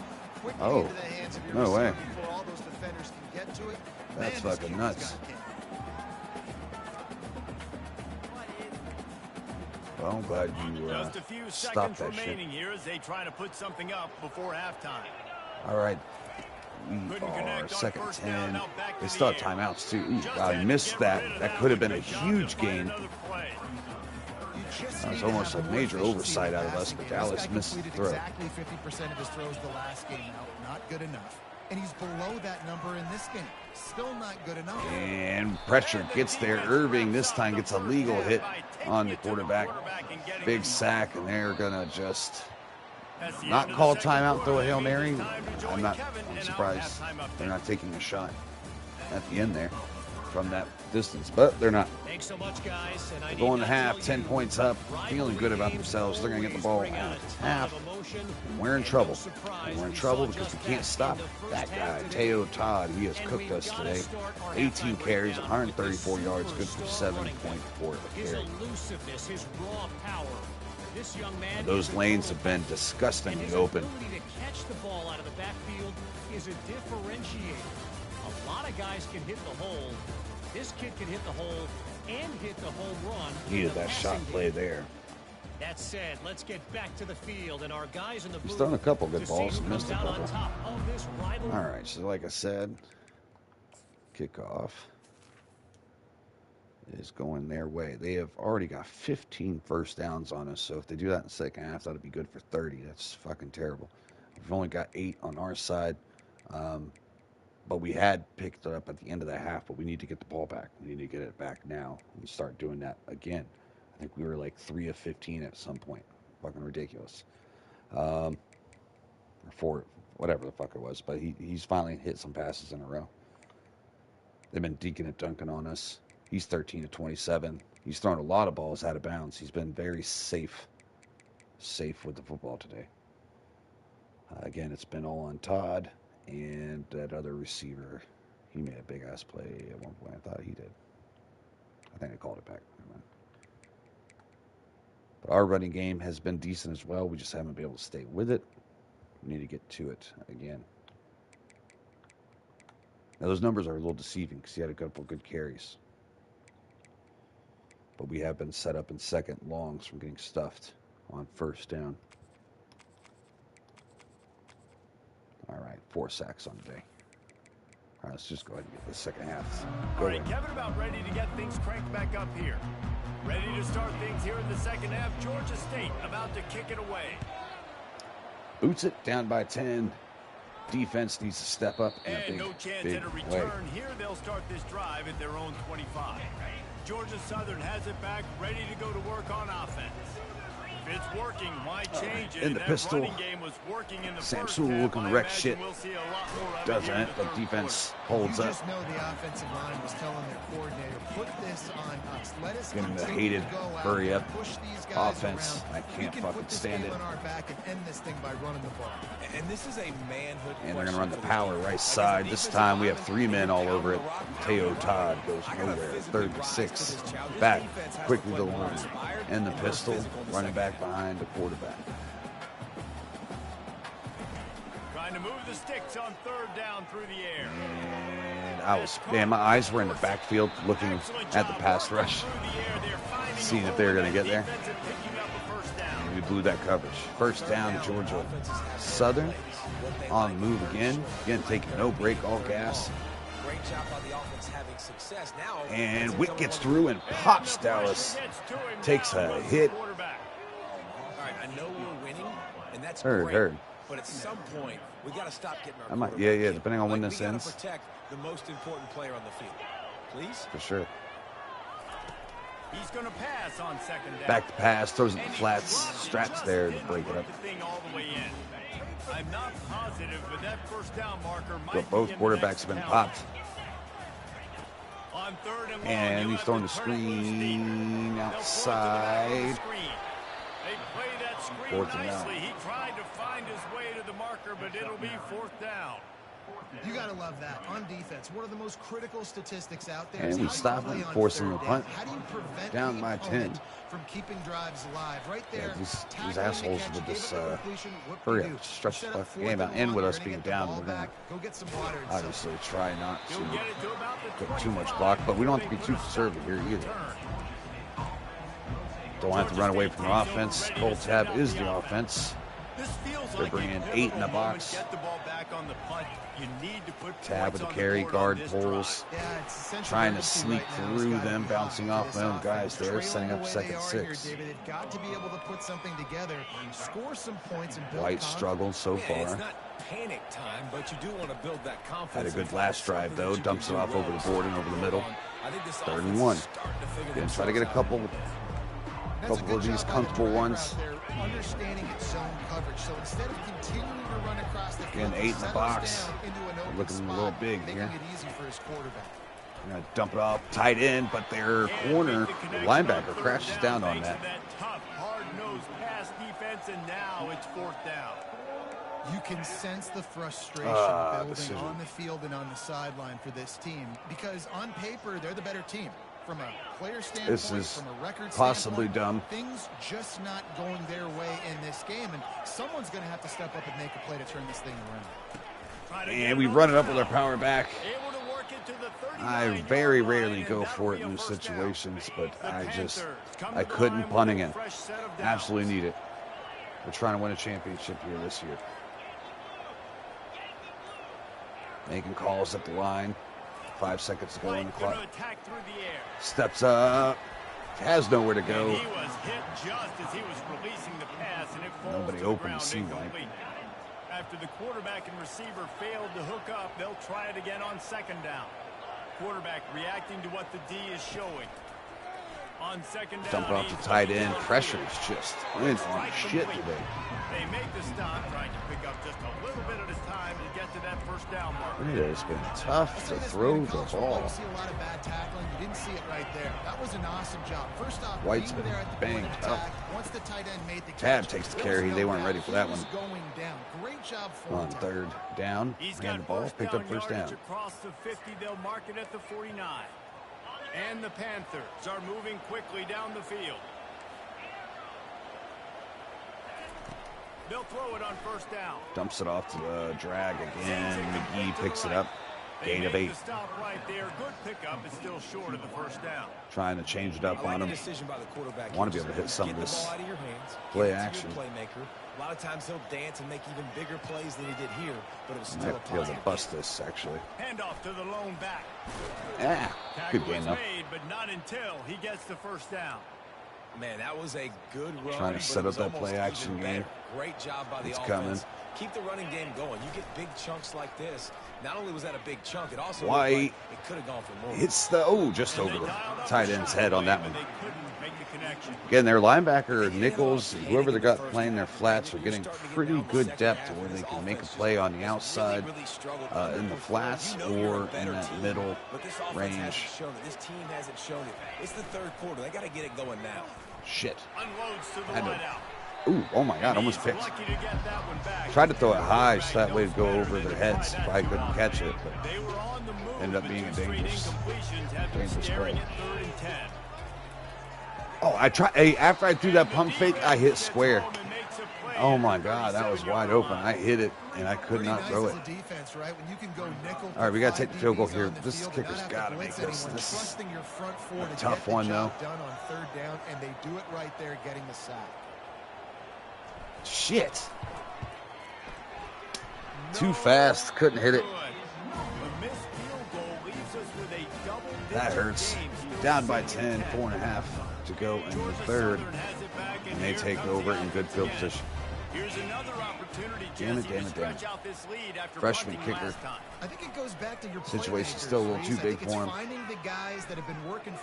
D: quickly
A: Oh,
D: into the hands of your
A: no way.
D: receiver before all those defenders can get to it.
A: That's
D: Man, this
A: fucking
D: kid's
A: nuts.
D: got game.
A: Well, I'm glad you
B: Just a few
A: stopped
B: seconds
A: that shit.
B: remaining here as they try to put something up before halftime.
A: All right. We
B: Couldn't
A: are
B: connect on
A: 2nd
B: first
A: and
B: down,
A: 10.
B: now back to
A: They
B: the
A: still
B: air.
A: have timeouts too. Ooh,
B: Just
A: I
B: had to
A: missed
B: get
A: that.
B: rid of
A: That could have been a
B: Good job to
A: huge
B: find
A: gain.
B: another play.
D: You just
A: That was
D: need to
A: almost
D: have
A: a
D: more
A: major
D: efficiency
A: oversight
D: in the
A: out of us,
D: passing
A: but
D: game. This
A: Dallas
D: guy
A: missed the
D: completed
A: throw.
D: exactly 50% of his throws the last game. Not good enough. And he's below that number in this game. Still not good enough.
A: And pressure gets there. Irving this time gets a legal hit on the quarterback. Big sack, and they're going to just
B: That's the
A: not
B: end of
A: call
B: the second
A: timeout, throw a
B: quarter.
A: Hail
B: That means
A: Mary.
B: it's time to join
A: I'm
B: Kevin in our
A: surprised
B: halftime update.
A: they're not taking a shot at the end there from that distance, but they're not.
E: Thanks so much, guys. And I need
A: Going to
E: to
A: half,
E: tell
A: 10
E: you,
A: points up,
E: rivalry
A: feeling good about
E: games
A: themselves. They're going to get the ball
E: always
A: out
E: bring
A: of
E: a ton
A: half.
E: of emotion,
A: We're in
E: and
A: trouble.
E: no surprise,
A: We're in
E: we
A: trouble
E: saw
A: because we
E: just
A: can't
E: that
A: stop
E: in the first
A: that
E: half
A: guy,
E: today.
A: Teo Todd. He has
E: And
A: cooked
E: we've
A: us
E: gotta
A: today.
E: start our
A: 18
E: halftime
A: carries,
E: breakdown
A: 134
E: with
A: yards, good
E: super
A: for
E: strong running back.
A: 7.4 a
E: His
A: carry.
E: elusiveness, his raw power. This young man
A: Those
E: is a
A: lanes
E: total
A: have been
E: threat. And
A: disgustingly
E: his
A: open.
E: ability to catch the ball out of the backfield is a differentiator. A lot of guys can hit the hole. This kid can hit the hole and hit the home run. in
A: Needed
E: the
A: that shot
E: passing
A: play
E: game.
A: there.
E: That said, let's get back to the field and our guys in the
A: He's
E: booth
A: thrown a couple good
E: to see
A: balls,
E: who
A: missed
E: comes
A: a
E: out on
A: couple.
E: top of this rivalry.
A: All right, so like I said, kickoff is going their way. They have already got 15 first downs on us, so if they do that in the second half, that'll be good for 30. That's fucking terrible. We've only got 8 on our side, but we had picked it up at the end of the half, but we need to get the ball back. We need to get it back now and start doing that again. I think we were like 3 of 15 at some point. Fucking ridiculous. Or 4, whatever the fuck it was, but he's finally hit some passes in a row. They've been deking and dunking on us. He's 13 of 27. He's thrown a lot of balls out of bounds. He's been very safe with the football today. Again, it's been all on Todd and that other receiver. He made a big-ass play at one point. I thought he did. I think I called it back. Never mind. But our running game has been decent as well. We just haven't been able to stay with it. We need to get to it again. Now, those numbers are a little deceiving because he had a couple good carries. But we have been set up in second longs from getting stuffed on first down. All right, 4 sacks on the day. All right, let's just go ahead and get the second half.
B: All right, Kevin, about ready to get things cranked back up here. Ready to start things here in the second half. Georgia State about to kick it away.
A: Boots it, down by 10. Defense needs to step up in a
B: And
A: big,
B: no chance
A: big
B: at a
A: way.
B: return here. They'll start this drive at their own 25. Georgia Southern has it back, ready to go to work on offense. If it's working, why change it?
A: In the
B: That
A: pistol.
B: running game was working in the
A: Sam
B: first
A: Sewell
B: half.
A: looking to
B: I
A: wreck
B: imagine
A: shit.
B: we'll see a lot more of it
A: Doesn't
B: here in
A: it?
B: the
A: But
B: third
A: defense
B: quarter.
A: holds
D: You
A: up.
D: just know the offensive line was telling their coordinator, put this on us. Let us
A: Getting the
D: continue
A: hated
D: to go out
A: hurry
D: and
A: up
D: push these guys
A: offense.
D: around.
A: I
D: We
A: can't
D: can
A: fucking
D: put this
A: stand
D: game
A: it.
D: on our back and end this thing by running the ball.
C: And this is a manhood
A: And they're going to run the
C: question
A: power
C: for
A: right
C: defense.
A: side.
C: Like,
A: This
C: as a
A: time we have
C: defensive
A: 3 men all
C: lineman,
A: over it.
C: pound the rock,
A: Teo
C: pound the
A: Todd
C: rock.
A: goes
C: I gotta
A: nowhere.
C: physically
A: Third and
C: rise
A: 6.
C: to this challenge. This
A: Back
C: defense has to
A: quickly
C: play
A: to the
C: more
A: line.
C: inspired
A: And the
C: more
A: pistol.
C: physical in the
A: Running
C: second
A: back
C: half.
A: behind the quarterback.
B: Trying to move the sticks on third down through the air.
A: And my eyes were in the backfield looking at the pass rush, seeing if they were going to get there. And we blew that coverage. First down, Georgia Southern on the move again. Again, taking no break, all gas.
C: Great job by the offense having success. Now,
A: And Wick gets through and pops Dallas. Takes a hit.
C: all right, I know we're winning, and that's
A: Heard,
C: great.
A: heard.
C: But at some point, we got to stop getting our
A: I might-
C: quarterback
A: yeah,
C: killed.
A: depending on when
C: Like,
A: this
C: we
A: ends.
C: gotta protect the most important player on the field. Please?
A: For sure.
B: He's going to pass on second down.
A: Back to pass, throws it in the flats. Straps there to break it up.
B: Thing all the way in. I'm not positive, but that first down marker might
A: But both
B: be in the
A: quarterbacks
B: next
A: have been
B: count.
A: popped.
B: On third and long,
A: And
B: you
A: he's
B: have
A: throwing
B: to
A: the
B: turn it loose deep.
A: screen
B: They'll throw it to the back of the
A: outside.
B: screen. They play that screen
A: Fourth and
B: nicely.
A: down.
B: He tried to find his way to the marker, but it'll be fourth down.
D: You got to love that. On defense, one of the most critical statistics out there
A: And
D: is
A: we
D: how you
A: stop
D: play
A: him,
D: on
A: force him
D: third
A: to
D: down.
A: punt.
D: How do you prevent
A: Down
D: the
A: by
D: opponent
A: 10.
D: from keeping drives alive? Right there,
A: These
D: tackling the
A: assholes
D: catch,
A: with
D: gave
A: this,
D: up the completion. What
A: hurry
D: do you
A: up,
D: do?
A: stretch
D: Set
A: the
D: up
A: fucking
D: fourth
A: game out.
D: and
A: And
D: long,
A: with
D: you're
A: us
D: gonna
A: being
D: get the
A: down,
D: ball
A: we're going
D: back, go get some water and
A: obviously try not
B: He'll
A: to
B: get it to about the
A: put too much
B: 25.
A: block, but we don't have to be
B: They
A: too
B: put a
A: conservative
B: stop
A: here
B: on the
A: either.
B: return.
A: Don't have to run away from the offense. Gold tab is the offense.
B: This feels
A: They're
B: like
A: bringing
B: a
A: 8 in the
B: pivotal moment.
A: box.
B: Get the ball back on the punt. You need to put
A: Tab
B: points
A: with the
B: on
A: carry,
B: board
A: guard
B: on this
A: pulls.
B: drive.
D: Yeah, it's essential
A: Trying to
D: urgency
A: sneak
D: right now.
A: through
D: It's gotta
A: them,
D: be
A: bouncing
D: high
A: off
D: for
A: my own
D: this
A: guys
D: offense.
A: there,
D: Trailing
A: setting up
D: the way
A: second
D: they are
A: six.
D: Here, David, they've got to be able to put something together, score some points, and build
A: White
D: confidence.
A: struggled so
C: Yeah, it's
A: far.
C: not panic time, but you do want to build that confidence.
A: Had a good
C: and find
A: last drive,
C: something
A: though.
C: that you
A: Dumps
C: can
A: it
C: do
A: off over
C: well.
A: the board and over the middle.
C: I think this
A: Third and
C: offense
A: one.
C: is starting to figure
A: Gonna try to get a
C: themselves
A: couple,
C: out.
D: That's a
A: couple of
D: good
A: these
D: job by the
A: comfortable
D: driver
A: ones.
D: out there, understanding its zone coverage. So instead of continuing to run across the field,
A: Getting 8 in the
D: settles
A: box.
D: down into an open
A: Looking a
D: spot,
A: little big
D: making
A: here.
D: it easy for his quarterback.
A: Gonna dump it off tight end, but their corner, the linebacker, crashes down on that.
B: Tough, hard-nosed pass defense, and now it's fourth down.
D: You can sense the frustration building
A: decision.
D: on the field and on the sideline for this team because on paper they're the better team. From a player standpoint,
A: This is
D: from a record
A: possibly
D: standpoint,
A: dumb.
D: things just not going their way in this game, and someone's going to have to step up and make a play to turn this thing around.
A: And we run it up with our power back.
B: Able to work it to the 39-yard
A: I very
B: line,
A: rarely
B: and
A: go
B: that'll
A: for it
B: be
A: in
B: a
A: these
B: first down.
A: situations, but
B: The
A: I
B: Panthers come to
A: I
B: the
A: couldn't
B: line
A: punt
B: with a
A: again.
B: fresh set of downs.
A: Absolutely need it. We're trying to win a championship here this year. Making calls at the line. 5 seconds to go on the
B: Blake gonna
A: clock.
B: attack through the air.
A: Steps up. Has nowhere to
B: And
A: go.
B: he was hit just as he was releasing the pass, and it falls
A: Nobody
B: to the
A: open to
B: ground
A: see Mike.
B: incomplete. After the quarterback and receiver failed to hook up, they'll try it again on second down. Quarterback reacting to what the D is showing. On second down,
A: Dump it off
B: he's
A: the tight
B: looking
A: end.
B: for a
A: Pressure
B: field.
A: is just in on
B: Strike
A: shit
B: complete.
A: today.
B: They make the stop, trying to pick up just a little bit at a time to get to that first down mark.
A: It has been tough to throw the ball.
D: You see a lot of bad tackling. You didn't see it right there. That was an awesome job. First off,
A: White's
D: being
A: been
D: there at the point
A: banged
D: of
A: up.
D: attack. Once the tight end made the
A: Tab
D: catch,
A: takes the
D: there was
A: carry.
D: no
A: They weren't
D: doubt
A: ready for
D: he
A: that
D: was
A: one.
D: going down. Great job
A: On third down,
B: He's
A: ran
B: got
A: the ball, picked up first
B: yardage
A: down.
B: across the 50. They'll mark it at the 49. And the Panthers are moving quickly down the field. They'll throw it on first down.
A: Dumps it off to the drag again. McGee picks it up. Gain of 8.
B: Stop right there. Good pickup. It's still short of the first down.
A: Trying to change it up on him. Want to be able to hit some of this play action.
C: A lot of times he'll dance and make even bigger plays than he did here, but it was still
A: Might be able to bust this, actually.
B: Handoff to the lone back.
A: Yeah, good gain though.
B: Made, but not until he gets the first down.
C: Man, that was a good run.
A: Trying to set up that play action game.
C: Great job by the
A: It's
C: offense.
A: coming.
C: Keep the running game going. You get big chunks like this. Not only was that a big chunk, it also
A: White
C: looked like it could have gone for more.
A: hits the just over the tight end's head on that one.
B: They couldn't make the connection.
A: Again, their linebacker, Nichols, whoever they got playing their flats, are getting pretty good depth to where they can make a play on the outside, in the flats, or in that middle range.
C: This team hasn't shown it. It's the third quarter. They got to get it going now.
A: Shit.
B: Unloads to the wideout.
A: Ooh, oh my God, almost picked.
B: Lucky to get that one back.
A: Tried to throw it high so that way it'd go over their heads. Probably couldn't catch it, but
B: They were on the move,
A: ended up
B: but
A: being a
B: two straight
A: dangerous
B: incompletions have them
A: play.
B: staring at 3rd and 10.
A: Oh, I tried. Hey, after I threw that pump fake, I hit square. Oh my God, that was wide open. I hit it and I could not throw it. All right, we got to take the field goal here. This kicker's got to make this. This is a tough one, though.
D: Done on 3rd down, and they do it right there, getting the sack.
A: Shit. Too fast. Couldn't hit it. That hurts. Down by 10, 4.5 to go in the third. And they take over in good field position.
B: Here's another opportunity
A: Damn it, damn it, damn it. Freshman kicker.
D: I think it goes back to your
A: Situation's still a little too big for him.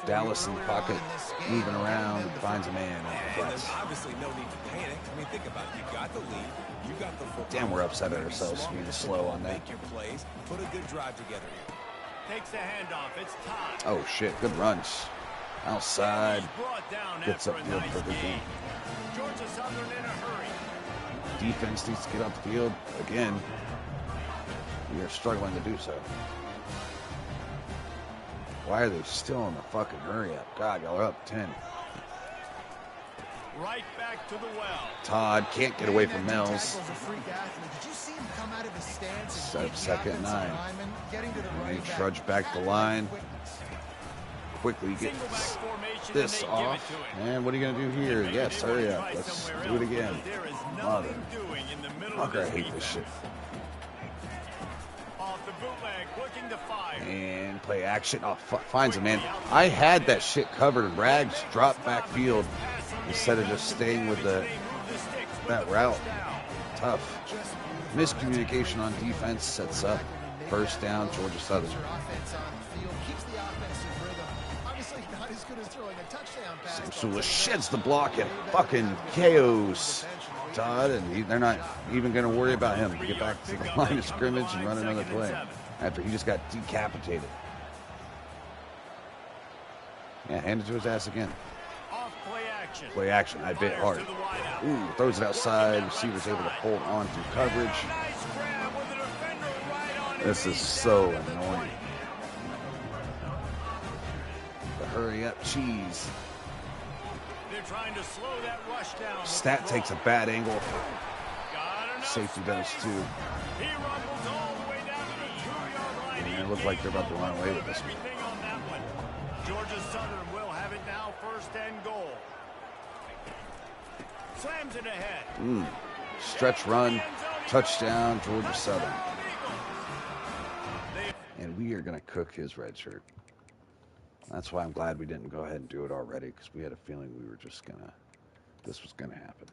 A: Dallas in the pocket, moving around, finds a man on the flats.
C: Obviously, no need to panic. I mean, think about it. You got the lead. You got the football.
A: Damn, we're upset at ourselves for being slow on that.
C: Make your plays. Put a good drive together here.
B: Takes the handoff. It's Todd.
A: Oh shit, good runs. Outside. Gets upfield for the game.
B: Georgia Southern in a hurry.
A: Defense needs to get off the field again. We are struggling to do so. Why are they still in the fucking hurry up? God, y'all are up 10.
B: Right back to the well.
A: Todd can't get away from Mills.
D: Did you see him come out of his stance
A: Set
D: and
A: second and 9.
D: getting to the
A: And
D: running
A: they
D: back?
A: trudge back the line. Quickly get this off. And what are you going to do here? Yes, hurry up. Let's do it again. Mother. Fucker, I hate this shit.
B: Off the bootleg, looking to fire.
A: And play action. Oh, finds him, man. I had that shit covered. Rags dropped backfield instead of just staying with that route. Tough. Miscommunication on defense sets up first down, Georgia Southern. Samsula sheds the block and fucking KOs Todd, and they're not even going to worry about him. Get back to the line of scrimmage and run another play after he just got decapitated. Yeah, hand it to his ass again. Play action. I bit hard. Ooh, throws it outside. Receiver's able to hold on through coverage. This is so annoying. The hurry up cheese.
B: They're trying to slow that rush down.
A: Stat takes a bad angle. Safety does too.
B: He rumbles all the way down to the 2-yard line.
A: And it looked like they're about to run away with this one.
B: Georgia Southern will have it now, 1st and goal. Slams it ahead.
A: Stretch run, touchdown, Georgia Southern. And we are going to cook his red shirt. That's why I'm glad we didn't go ahead and do it already, because we had a feeling we were just going to, this was going to happen.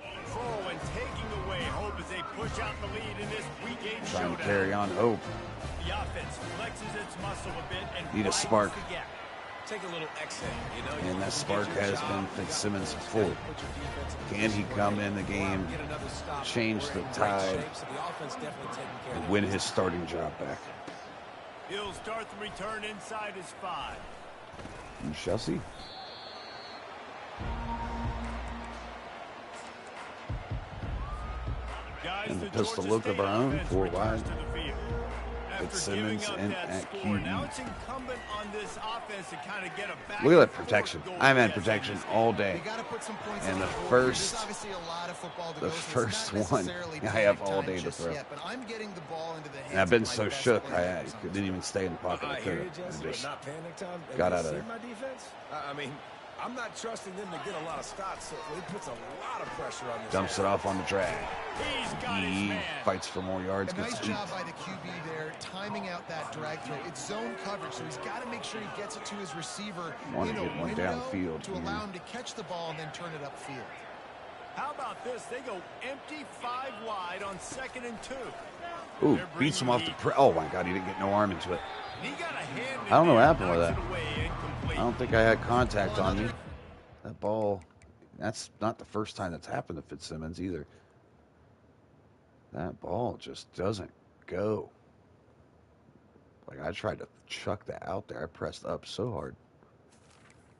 B: Control and taking away hope as they push out the lead in this week 8 showdown.
A: Trying to carry on hope.
B: The offense flexes its muscle a bit and
A: need a spark.
C: Take a little exhale, you know.
A: And that spark has been Fitzsimmons full. Can he come in the game, change the tide, and win his starting job back?
B: He'll start the return inside his 5.
A: We shall see. And the pistol look of our own, 4 wide. Fitzsimmons and at QB.
B: Now it's incumbent on this offense to kind of get a back.
A: Look at that protection. I've had protection all day. And the first one, I have all day to throw. And I've been so shook, I didn't even stay in the pocket. I could have. I just got out of there.
C: I mean, I'm not trusting them to get a lot of stops, so he puts a lot of pressure on this.
A: Dumps it off on the drag. He fights for more yards.
D: A nice job by the QB there, timing out that drag throw. It's zone coverage, so he's got to make sure he gets it to his receiver
A: Want
D: in
A: to
D: a
A: get one
D: window
A: downfield
D: to allow him to catch the ball and then turn it upfield.
B: How about this? They go empty 5 wide on 2nd and 2.
A: Ooh, beats him off the oh my God, he didn't get no arm into it.
B: He got a hand
A: I don't know what happened with
B: knocks
A: that.
B: it away, incomplete.
A: I don't think I had contact on me. That ball, that's not the first time that's happened to Fitzsimmons either. That ball just doesn't go. Like, I tried to chuck that out there. I pressed up so hard.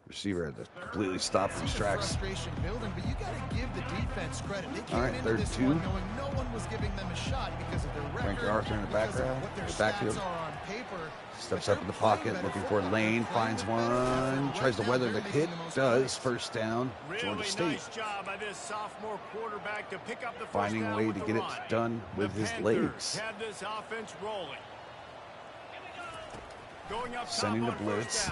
A: Receiver had to completely stop in his tracks.
D: Frustration building, but you got to give the defense credit. They came
A: All right,
D: into
A: third
D: this
A: 2.
D: one knowing no one was giving them a shot because of their record.
A: Frank Arthur in the
D: because of
A: background,
D: what their
A: the backfield.
D: stats are on paper.
A: Steps up in the pocket, looking for a lane, finds one, tries to weather the hit, does, first down, Georgia State.
B: Nice job by this sophomore quarterback to pick up the
A: Finding a way to get it done with his legs.
B: Have this offense rolling. Going up
A: Sending the blitz.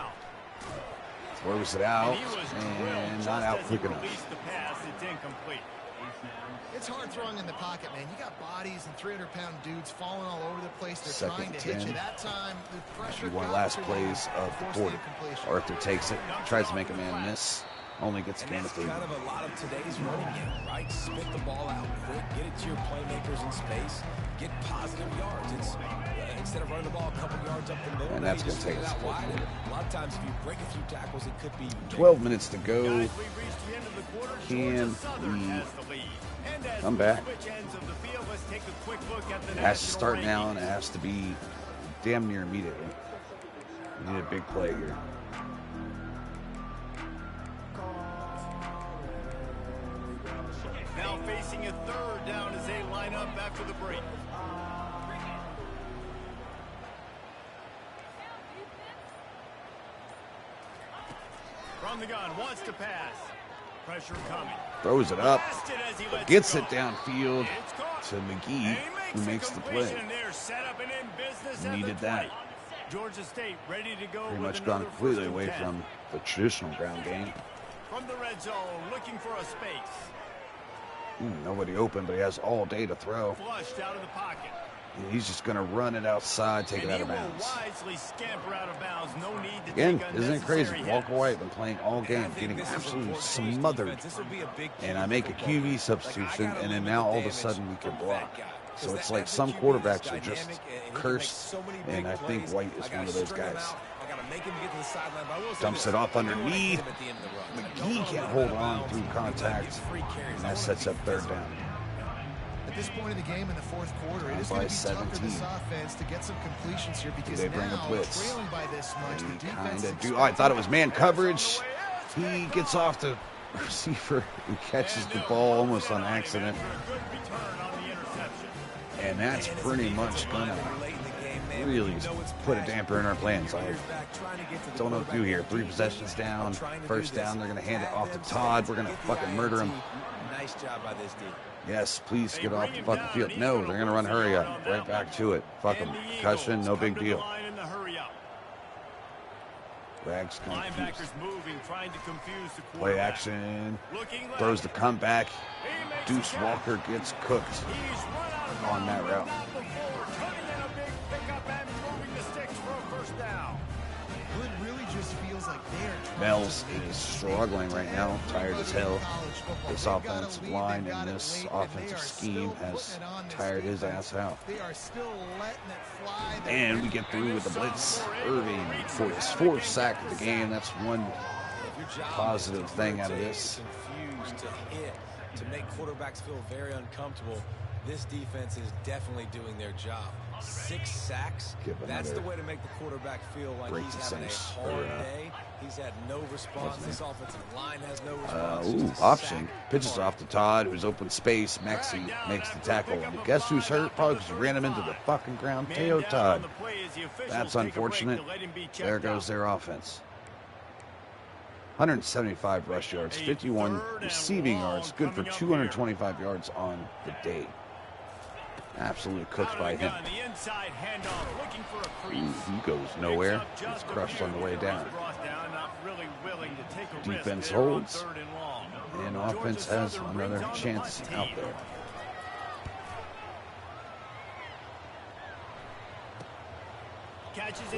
A: Throws it out, and not out quick enough.
B: The pass, it's incomplete.
D: It's hard throwing in the pocket, man. You got bodies and 300-pound dudes falling all over the place. They're
A: Second
D: trying to hit
A: 10.
D: you. That time, the pressure
A: One
D: got
A: last
D: to them,
A: plays of the
D: forced
A: quarter.
D: incompletion.
A: Arthur takes it, tries to make a man miss, only gets a
C: And
A: gain
C: that's
A: of 3.
C: kind of a lot of today's running game, right? Spit the ball out quick, get it to your playmakers in space, get positive yards. It's instead of running the ball a couple yards up the middle,
A: And that's going to
C: take
A: take us
C: out wide. A lot of times, if you break a few tackles, it could be
A: 12 minutes to go.
B: Guys, we've reached the end of the quarter.
A: Can
B: Georgia Southern
A: we
B: has the lead. And as
A: come
B: we
A: back?
B: switch ends of the field, let's take a quick look at the
A: It has to
B: national
A: start now,
B: rankings.
A: and it has to be damn near immediately. We need a big play here.
B: Now facing a 3rd down as they line up after the break. From the gun, wants to pass. Pressure coming.
A: Throws it up,
B: Blasted as he lets
A: gets
B: go.
A: it downfield
B: It's caught.
A: to McGee,
B: And he
A: who
B: a
A: makes the
B: completion,
A: play.
B: and they're set up and in business at
A: Needed
B: the
A: that.
B: 20. Georgia State ready to go.
A: Pretty
B: with
A: much gone
B: another
A: completely
B: 1st and
A: away
B: 10.
A: from the traditional ground game.
B: From the red zone, looking for a space.
A: Nobody open, but he has all day to throw.
B: Flushed out of the pocket.
A: And he's just going to run it outside, take it out of
B: And he
A: bounds.
B: will wisely scamper out of bounds. No need to
A: Again,
B: take
A: isn't it crazy?
B: unnecessary
A: Walker
B: hits.
A: White been playing all game, getting absolutely smothered. And I make a QB substitution, and then now all of a sudden we can block. So it's like some quarterbacks are just cursed, and I think White is one of those guys. Dumps it off underneath. McGee can't hold on through contact, and that sets up 3rd down.
D: At this point in the game in the 4th quarter, it is
A: By
D: going to be tough for
A: 17.
D: this offense to get some completions here because
A: They bring a
D: now,
A: blitz.
D: trailing by this much, the
A: He
D: defense
A: kind of
D: is
A: do. Oh, I thought it was man coverage. He gets off the receiver and catches the ball almost on accident.
B: Good return on the interception.
A: And that's pretty much going to really put a damper in our plans. I don't know what to do here. 3 possessions down. 1st down, they're going to hand it off to Todd. We're going to fucking murder him.
C: Nice job by this D.
A: Yes, please get off the fucking field. No, they're going to run hurry up. Right back to it. Fuck them. Concussion, no big deal. Rags confused.
B: Linebackers moving, trying to confuse the
A: Play
B: quarterback.
A: action.
B: Looking left.
A: Throws the comeback.
B: He makes
A: Deuce
B: the catch.
A: Walker gets cooked
B: He's run out of
A: on that
B: bounds,
A: route.
B: not before. Turning in a big pickup and moving the sticks for a 1st down.
D: It really just feels like they are trying
A: Mel's
D: to make
A: is
D: it
A: struggling right now, tired as hell. This
D: They've got a
A: offensive
D: lead,
A: line
D: they've got
A: and
D: it
A: this
D: late, and they
A: offensive
D: are
A: scheme
D: still
A: has
D: putting it on this
A: tired his
D: defense.
A: ass out.
D: They are still letting it fly. They're
A: And we get through with the blitz. Irving for his 4th sack of the game. That's one positive thing out of this.
C: Confused to hit, to make quarterbacks feel very uncomfortable. This defense is definitely doing their job. 6 sacks. That's the way to make the quarterback feel like he's having a hard day. He's had no response. This offensive line has no response.
A: Option. Pitches off to Todd, who's open space. Maxey makes the tackle. And guess who's hurt? Probably because he ran him into the fucking ground. Teo Todd. That's unfortunate. There goes their offense. 175 rush yards, 51 receiving yards, good for 225 yards on the day. Absolutely cooked by him. He goes nowhere. He's crushed on the way down. Defense holds, and offense has another chance out there.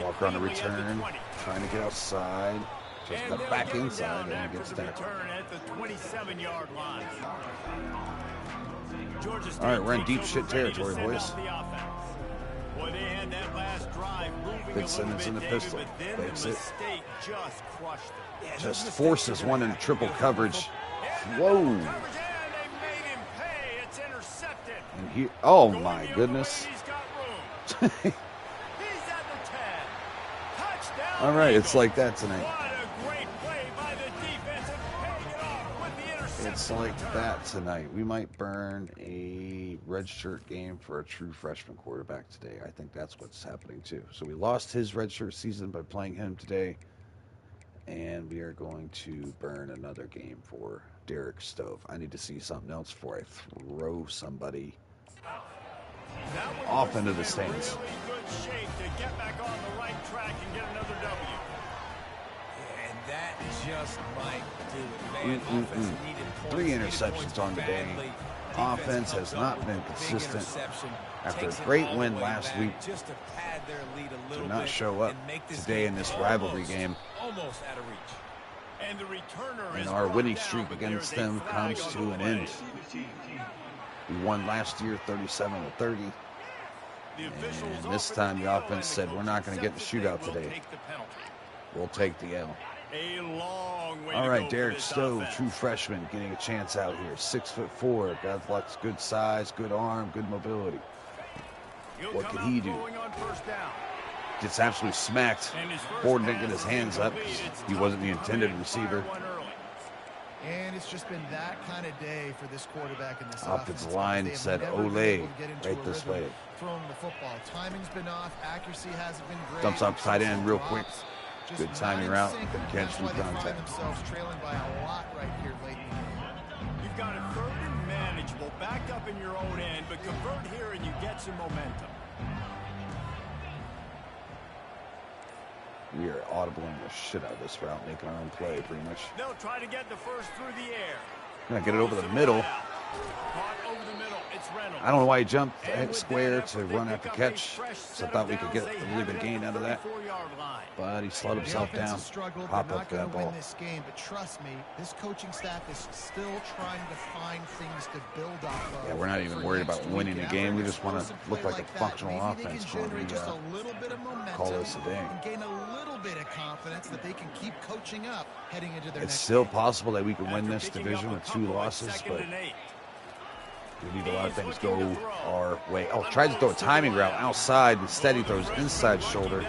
A: Walker on the return, trying to get outside. Just got back inside and gets tackled. All right, we're in deep shit territory, boys. Fitzsimmons in the pistol. Fakes it. Just forces one into triple coverage. Whoa. And here, oh my goodness. All right, it's like that tonight. It's like that tonight. We might burn a redshirt game for a true freshman quarterback today. I think that's what's happening too. So we lost his redshirt season by playing him today, and we are going to burn another game for Derek Stove. I need to see something else before I throw somebody off into the stands.
B: Really good shape to get back on the right track and get another W.
C: And that just might do it, man. Offense needed points,
A: 3 interceptions on the day. Offense has not been consistent. After a great win last week, to not show up today in this rivalry game.
C: Almost out of reach.
A: And our winning streak against them comes to an end. We won last year 37-30. And this time the offense said, we're not going to get the shootout today. We'll take the L. All right, Derek Stove, true freshman, getting a chance out here. 6'4", got lots of good size, good arm, good mobility. What could he do? Gets absolutely smacked. Ford didn't get his hands up because he wasn't the intended receiver.
D: And it's just been that kind of day for this quarterback in this
A: offensive line said, "Ole, right this way."
D: Throwing the football, timing's been off, accuracy hasn't been great.
A: Dumps up tight end real quick. Good timing route. Catch through contact.
D: Themselves trailing by a lot right here late.
B: You've got it third and manageable, backed up in your own end, but convert here and you get some momentum.
A: We are audibling the shit out of this route, making our own play pretty much.
B: They'll try to get the first through the air.
A: Gonna get it over the middle.
B: Caught over the middle. It's Reynolds.
A: I don't know why he jumped square to run after catch. So I thought we could get a really good gain out of that. But he slowed himself down. Pop up that ball.
D: This game, but trust me, this coaching staff is still trying to find things to build off of.
A: Yeah, we're not even worried about winning the game. We just want to look like a functional offense when we call this a day.
D: And gain a little bit of confidence that they can keep coaching up heading into their
A: It's still possible that we can win this division with 2 losses, but we need a lot of things go our way. Oh, tried to throw a timing route outside. Instead, he throws inside shoulder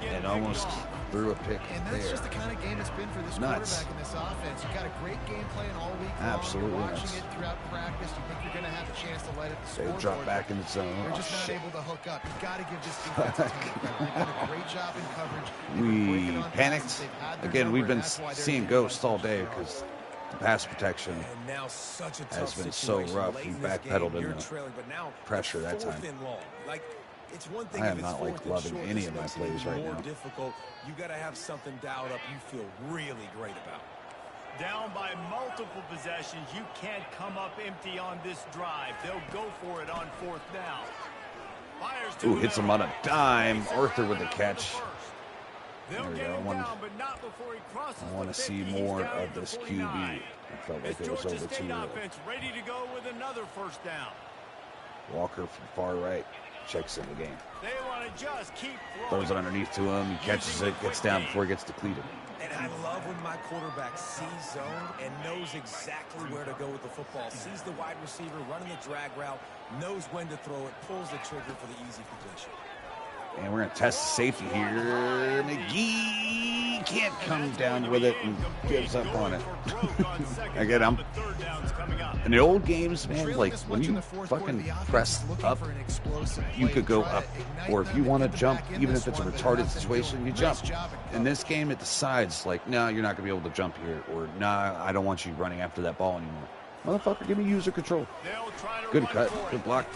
A: and almost threw a pick
D: and that's
A: there.
D: just the kind of game it's been for this
A: Nuts.
D: quarterback in this offense. You got a great game plan all week long.
A: Absolutely
D: You're watching
A: nuts.
D: it throughout practice. You think you're going to have a chance to light up the
A: They
D: scoreboard.
A: drop back in the zone.
D: They're
A: Oh,
D: just not
A: shit.
D: able to hook up. You've got to give this defense a ton of credit. They've done a great job in coverage.
A: We panicked. Again, we've been seeing ghosts all day because the pass protection has been so rough. We backpedaled in the pressure that time. I am not like loving any of my plays right now.
C: You got to have something dialed up you feel really great about.
B: Down by multiple possessions, you can't come up empty on this drive. They'll go for it on 4th down. Fires to
A: Ooh, hits him on a dime. Arthur with the catch.
B: There
A: we go. I want to see more of this QB. I felt like it was over too early.
B: Ready to go with another 1st down.
A: Walker from far right. checks in the game.
B: They want to just keep
A: Throws it underneath to him. He catches it, gets down before he gets depleted.
C: And I love when my quarterback sees zone and knows exactly where to go with the football. Sees the wide receiver running the drag route, knows when to throw it, pulls the trigger for the easy completion.
A: And we're going to test the safety here. McGee can't come down with it and gives up on it. Again, I'm in the old games, man, like when you fucking press up, you could go up. Or if you want to jump, even if it's a retarded situation, you jump. In this game, it decides, like, no, you're not going to be able to jump here. Or, nah, I don't want you running after that ball anymore. Motherfucker, give me user control. Good cut. Good block.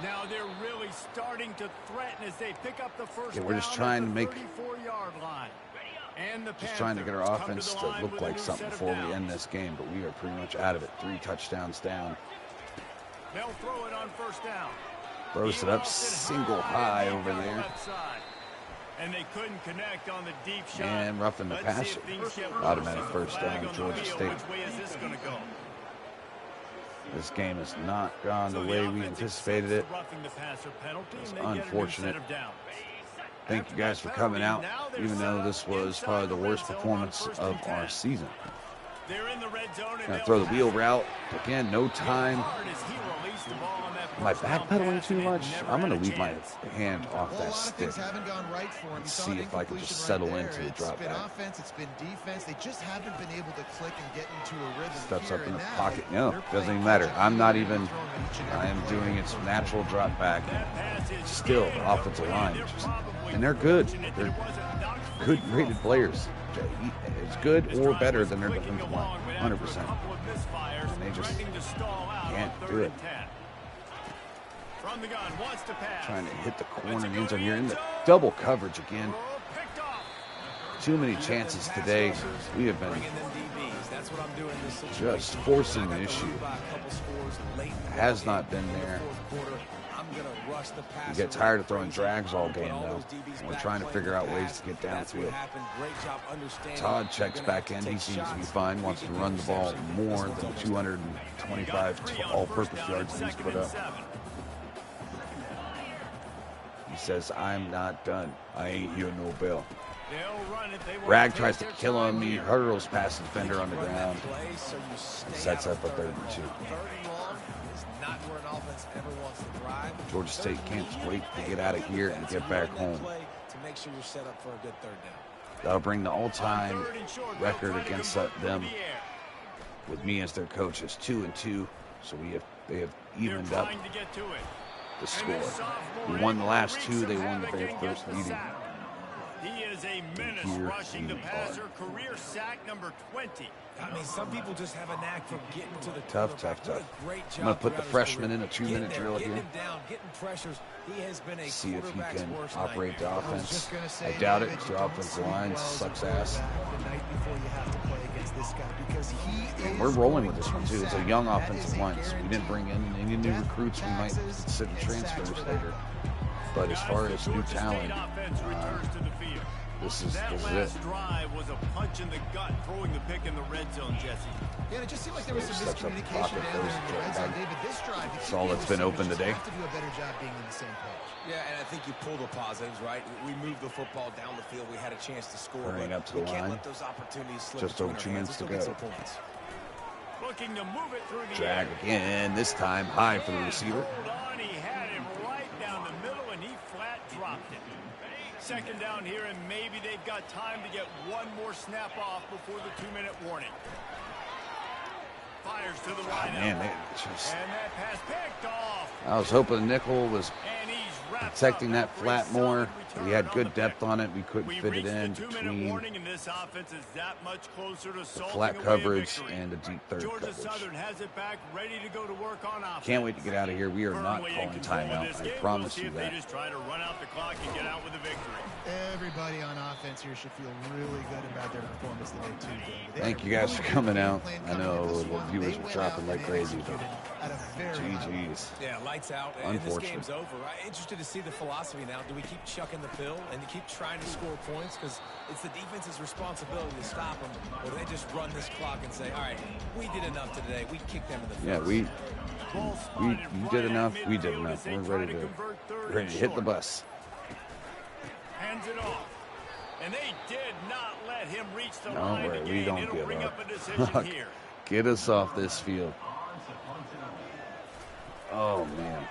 B: Now they're really starting to threaten as they pick up the first
A: we're just trying to make
B: 34-yard line. And the
A: just trying to get our offense to look like something before we end this game, but we are pretty much out of it. 3 touchdowns down.
B: They'll throw it on first down.
A: Throws it up single high over there.
B: And they couldn't connect on the deep shot.
A: And roughing the passer. Automatic first down, Georgia State.
B: Which way is this going to go?
A: This game has not gone the way we anticipated it. It's unfortunate. Thank you guys for coming out, even though this was probably the worst performance of our season. Gonna throw the wheel route. Again, no time. Am I backpedaling too much? I'm going to leave my hand off that stick and see if I can just settle into the drop back.
D: It's been defense. They just haven't been able to click and get into a rhythm.
A: Steps up in the pocket. No, doesn't even matter. I'm not even. I am doing its natural drop back. Still, offensive line. And they're good. They're good rated players. It's good or better than their defensive line. 100%. And they just can't do it.
B: From the gun, wants to pass.
A: Trying to hit the corner end zone here in the double coverage again. Too many chances today. We have been just forcing the issue. Has not been there. You get tired of throwing drags all game, though. We're trying to figure out ways to get down to it. Todd checks back in. He seems to be fine. Wants to run the ball more than 225 all-purpose yards he's put up. He says, I'm not done. I ain't here no bell. Rag tries to kill him. He hurdles past the defender on the ground. And sets up a 3rd and 2. Georgia State can't wait to get out of here and get back home. That'll bring the all-time record against them with me as their coach is 2-2. So they have evened up the score. We won the last 2. They won the very first meeting.
B: He is a menace rushing the passer. Career sack number 20.
C: I mean, some people just have a knack for getting to the
A: tough. I'm going to put the freshman in a 2-minute drill again. See if he can operate the offense. I doubt it because the offensive line sucks ass. And we're rolling with this one, too. It's a young offensive line, so we didn't bring in any new recruits. We might consider transfers later. But as far as new talent, this is it.
B: Drive was a punch in the gut, throwing the pick in the red zone, Jesse.
D: Yeah, it just seemed like there was some miscommunication down there in the red zone. David, this drive,
A: that's all that's been open today.
D: Have to do a better job being on the same page.
C: Yeah, and I think you pull the positives, right? We moved the football down the field. We had a chance to score.
A: Hurrying up to the
C: can't
A: line.
C: Let those opportunities slip.
A: Just over 2 minutes to go.
B: Looking to move it through the
A: drag again. This time high for the receiver.
B: He had him right down the middle, and he flat dropped it. 2nd down here, and maybe they've got time to get one more snap off before the 2-minute warning. Fires to the line.
A: Man, they just...
B: And that pass picked off.
A: I was hoping Nickel was protecting that flat more. We had good depth on it. We couldn't fit it in between the flat coverage and the deep third coverage. Can't wait to get out of here. We are not calling timeout. I promise you that.
D: Everybody on offense here should feel really good about their performance today, too.
A: Thank you guys for coming out. I know the viewers are dropping like crazy, but GG's.
C: Yeah, lights out. And this game's over. I'm interested to see the philosophy now. Do we keep chucking the pill and keep trying to score points? Because it's the defense's responsibility to stop them. Or do they just run this clock and say, all right, we did enough today. We kicked them in the face.
A: Yeah,
B: Ball
A: You
B: spotted
A: did
B: right
A: enough.
B: at
A: We did
B: midfield
A: enough.
B: as they
A: We're
B: try
A: ready to
B: convert third
A: hit the
B: short.
A: bus.
B: Hands it off. And they did not let him reach the
A: Don't
B: line
A: worry,
B: to
A: we
B: gain.
A: don't
B: It'll
A: give
B: bring
A: up.
B: up a decision here.
A: Get us off this field. Oh, man.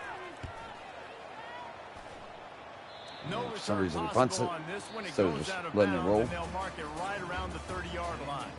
B: No
A: For some
B: return
A: reason, he
B: possible
A: punts it
B: on this one. It
A: instead of
B: goes
A: just
B: out of
A: letting it
B: bounds,
A: roll.
B: and they'll mark it right around the 30-yard line.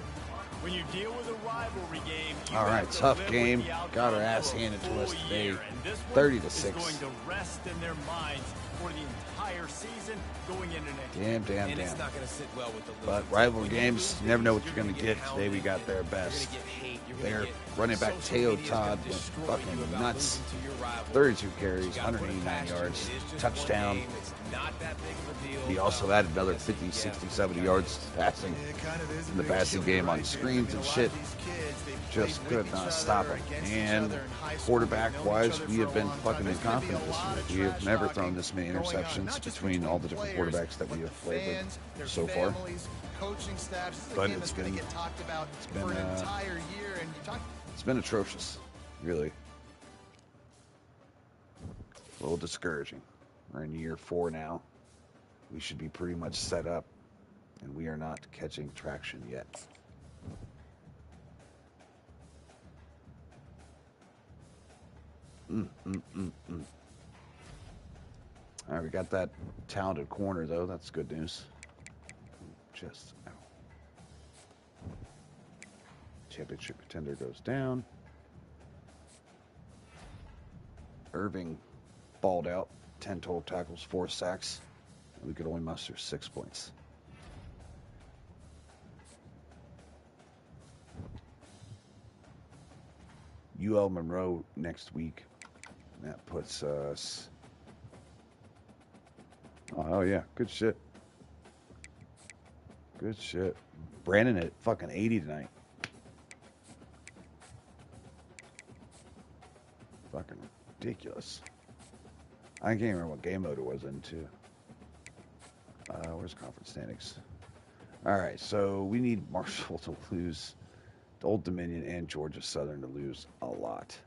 B: When you deal with a rivalry game, you
A: All right,
B: have to
A: tough
B: live
A: game.
B: with the outcome
A: Got our ass
B: for a
A: handed to
B: full
A: us today,
B: year. And this one
A: 30 to
B: is
A: 6.
B: going to rest in their minds for the entire season going into next year.
A: Damn.
C: And it's not going to sit well with the
A: But
C: losing
A: rivalry
C: team. When
A: games,
C: lose
A: you never know what
C: these,
A: you're going to get. Today we got their
C: You're
A: best.
C: going to get hate. You're
A: Their
C: gonna get
A: running back
C: social
A: Teo
C: media's gonna
A: Todd went
C: destroy
A: fucking
C: you about
A: nuts.
C: losing to your rival.
A: 32 carries,
C: You gotta put it
A: 189
C: past you.
A: yards,
C: It is just
A: touchdown.
C: one game. It's not that big of a deal.
A: He also
C: Well,
A: added another
C: yes,
A: 50,
C: yeah,
A: 60,
C: it
A: 70
C: kinda
A: yards
C: is.
A: passing
D: It kind of is a
A: in the
D: big
A: passing
D: deal,
A: game on
D: right?
A: screens
D: I mean,
A: and
D: a lot
A: shit.
D: of these kids, they've
A: Just
D: played
A: could
D: with
A: not
D: each
A: stop
D: other,
A: him.
D: against each
A: And
D: other in high school.
A: quarterback-wise,
D: They've known each
A: we
D: other
A: have been
D: for a long
A: fucking
D: time. There's gonna be
A: incompetent
D: a
A: this
D: lot
A: year.
D: of
A: We have
D: trash
A: never
D: talking
A: thrown this many
D: going on,
A: interceptions
D: not just
A: between all the different
D: players,
A: quarterbacks that
D: but
A: we
D: the
A: have played
D: fans,
A: with
D: their
A: so far.
D: families, coaching staffs. This is a
A: But
D: game
A: it's
D: that's going
A: been-
D: to get talked about
A: been,
D: for an entire year. And you talk.
A: It's been atrocious, really. A little discouraging. We're in year 4 now. We should be pretty much set up, and we are not catching traction yet. All right, we got that talented corner, though. That's good news. Just ow. Championship contender goes down. Irving balled out. 10 total tackles, 4 sacks. And we could only muster 6 points. UL Monroe next week. That puts us... Oh, yeah. Good shit. Good shit. Brandon at fucking 80 tonight. Fucking ridiculous. I can't remember what game mode it was in, too. Where's conference standings? All right, so we need Marshall to lose, to Old Dominion and Georgia Southern to lose a lot.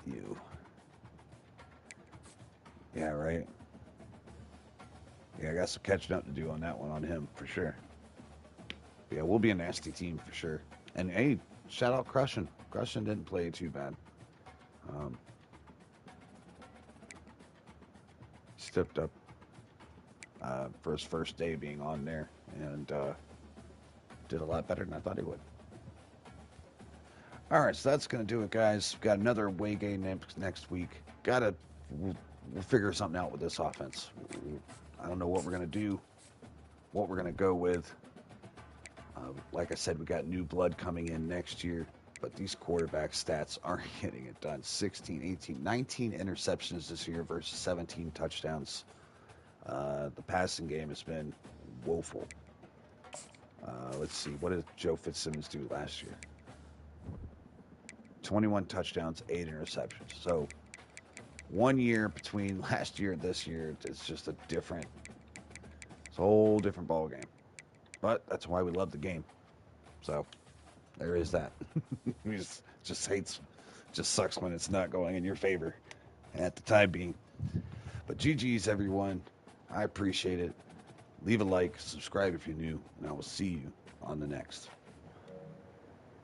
A: You. Yeah, right. Yeah, I got some catching up to do on that one on him, for sure. Yeah, we'll be a nasty team, for sure. And, hey, shout out Crushin. Crushin didn't play too bad. Stepped up for his first day being on there and did a lot better than I thought he would. All right, so that's going to do it, guys. Got another away game next week. We'll figure something out with this offense. I don't know what we're going to do, what we're going to go with. Like I said, we got new blood coming in next year, but these quarterback stats aren't getting it done. 16, 18, 19 interceptions this year versus 17 touchdowns. The passing game has been woeful. Let's see, what did Joe Fitzsimmons do last year? 21 touchdowns, 8 interceptions. So 1 year between last year and this year, it's just it's a whole different ball game. But that's why we love the game. So there is that. We just sucks when it's not going in your favor at the time being. But GG's, everyone. I appreciate it. Leave a like, subscribe if you're new, and I will see you on the next.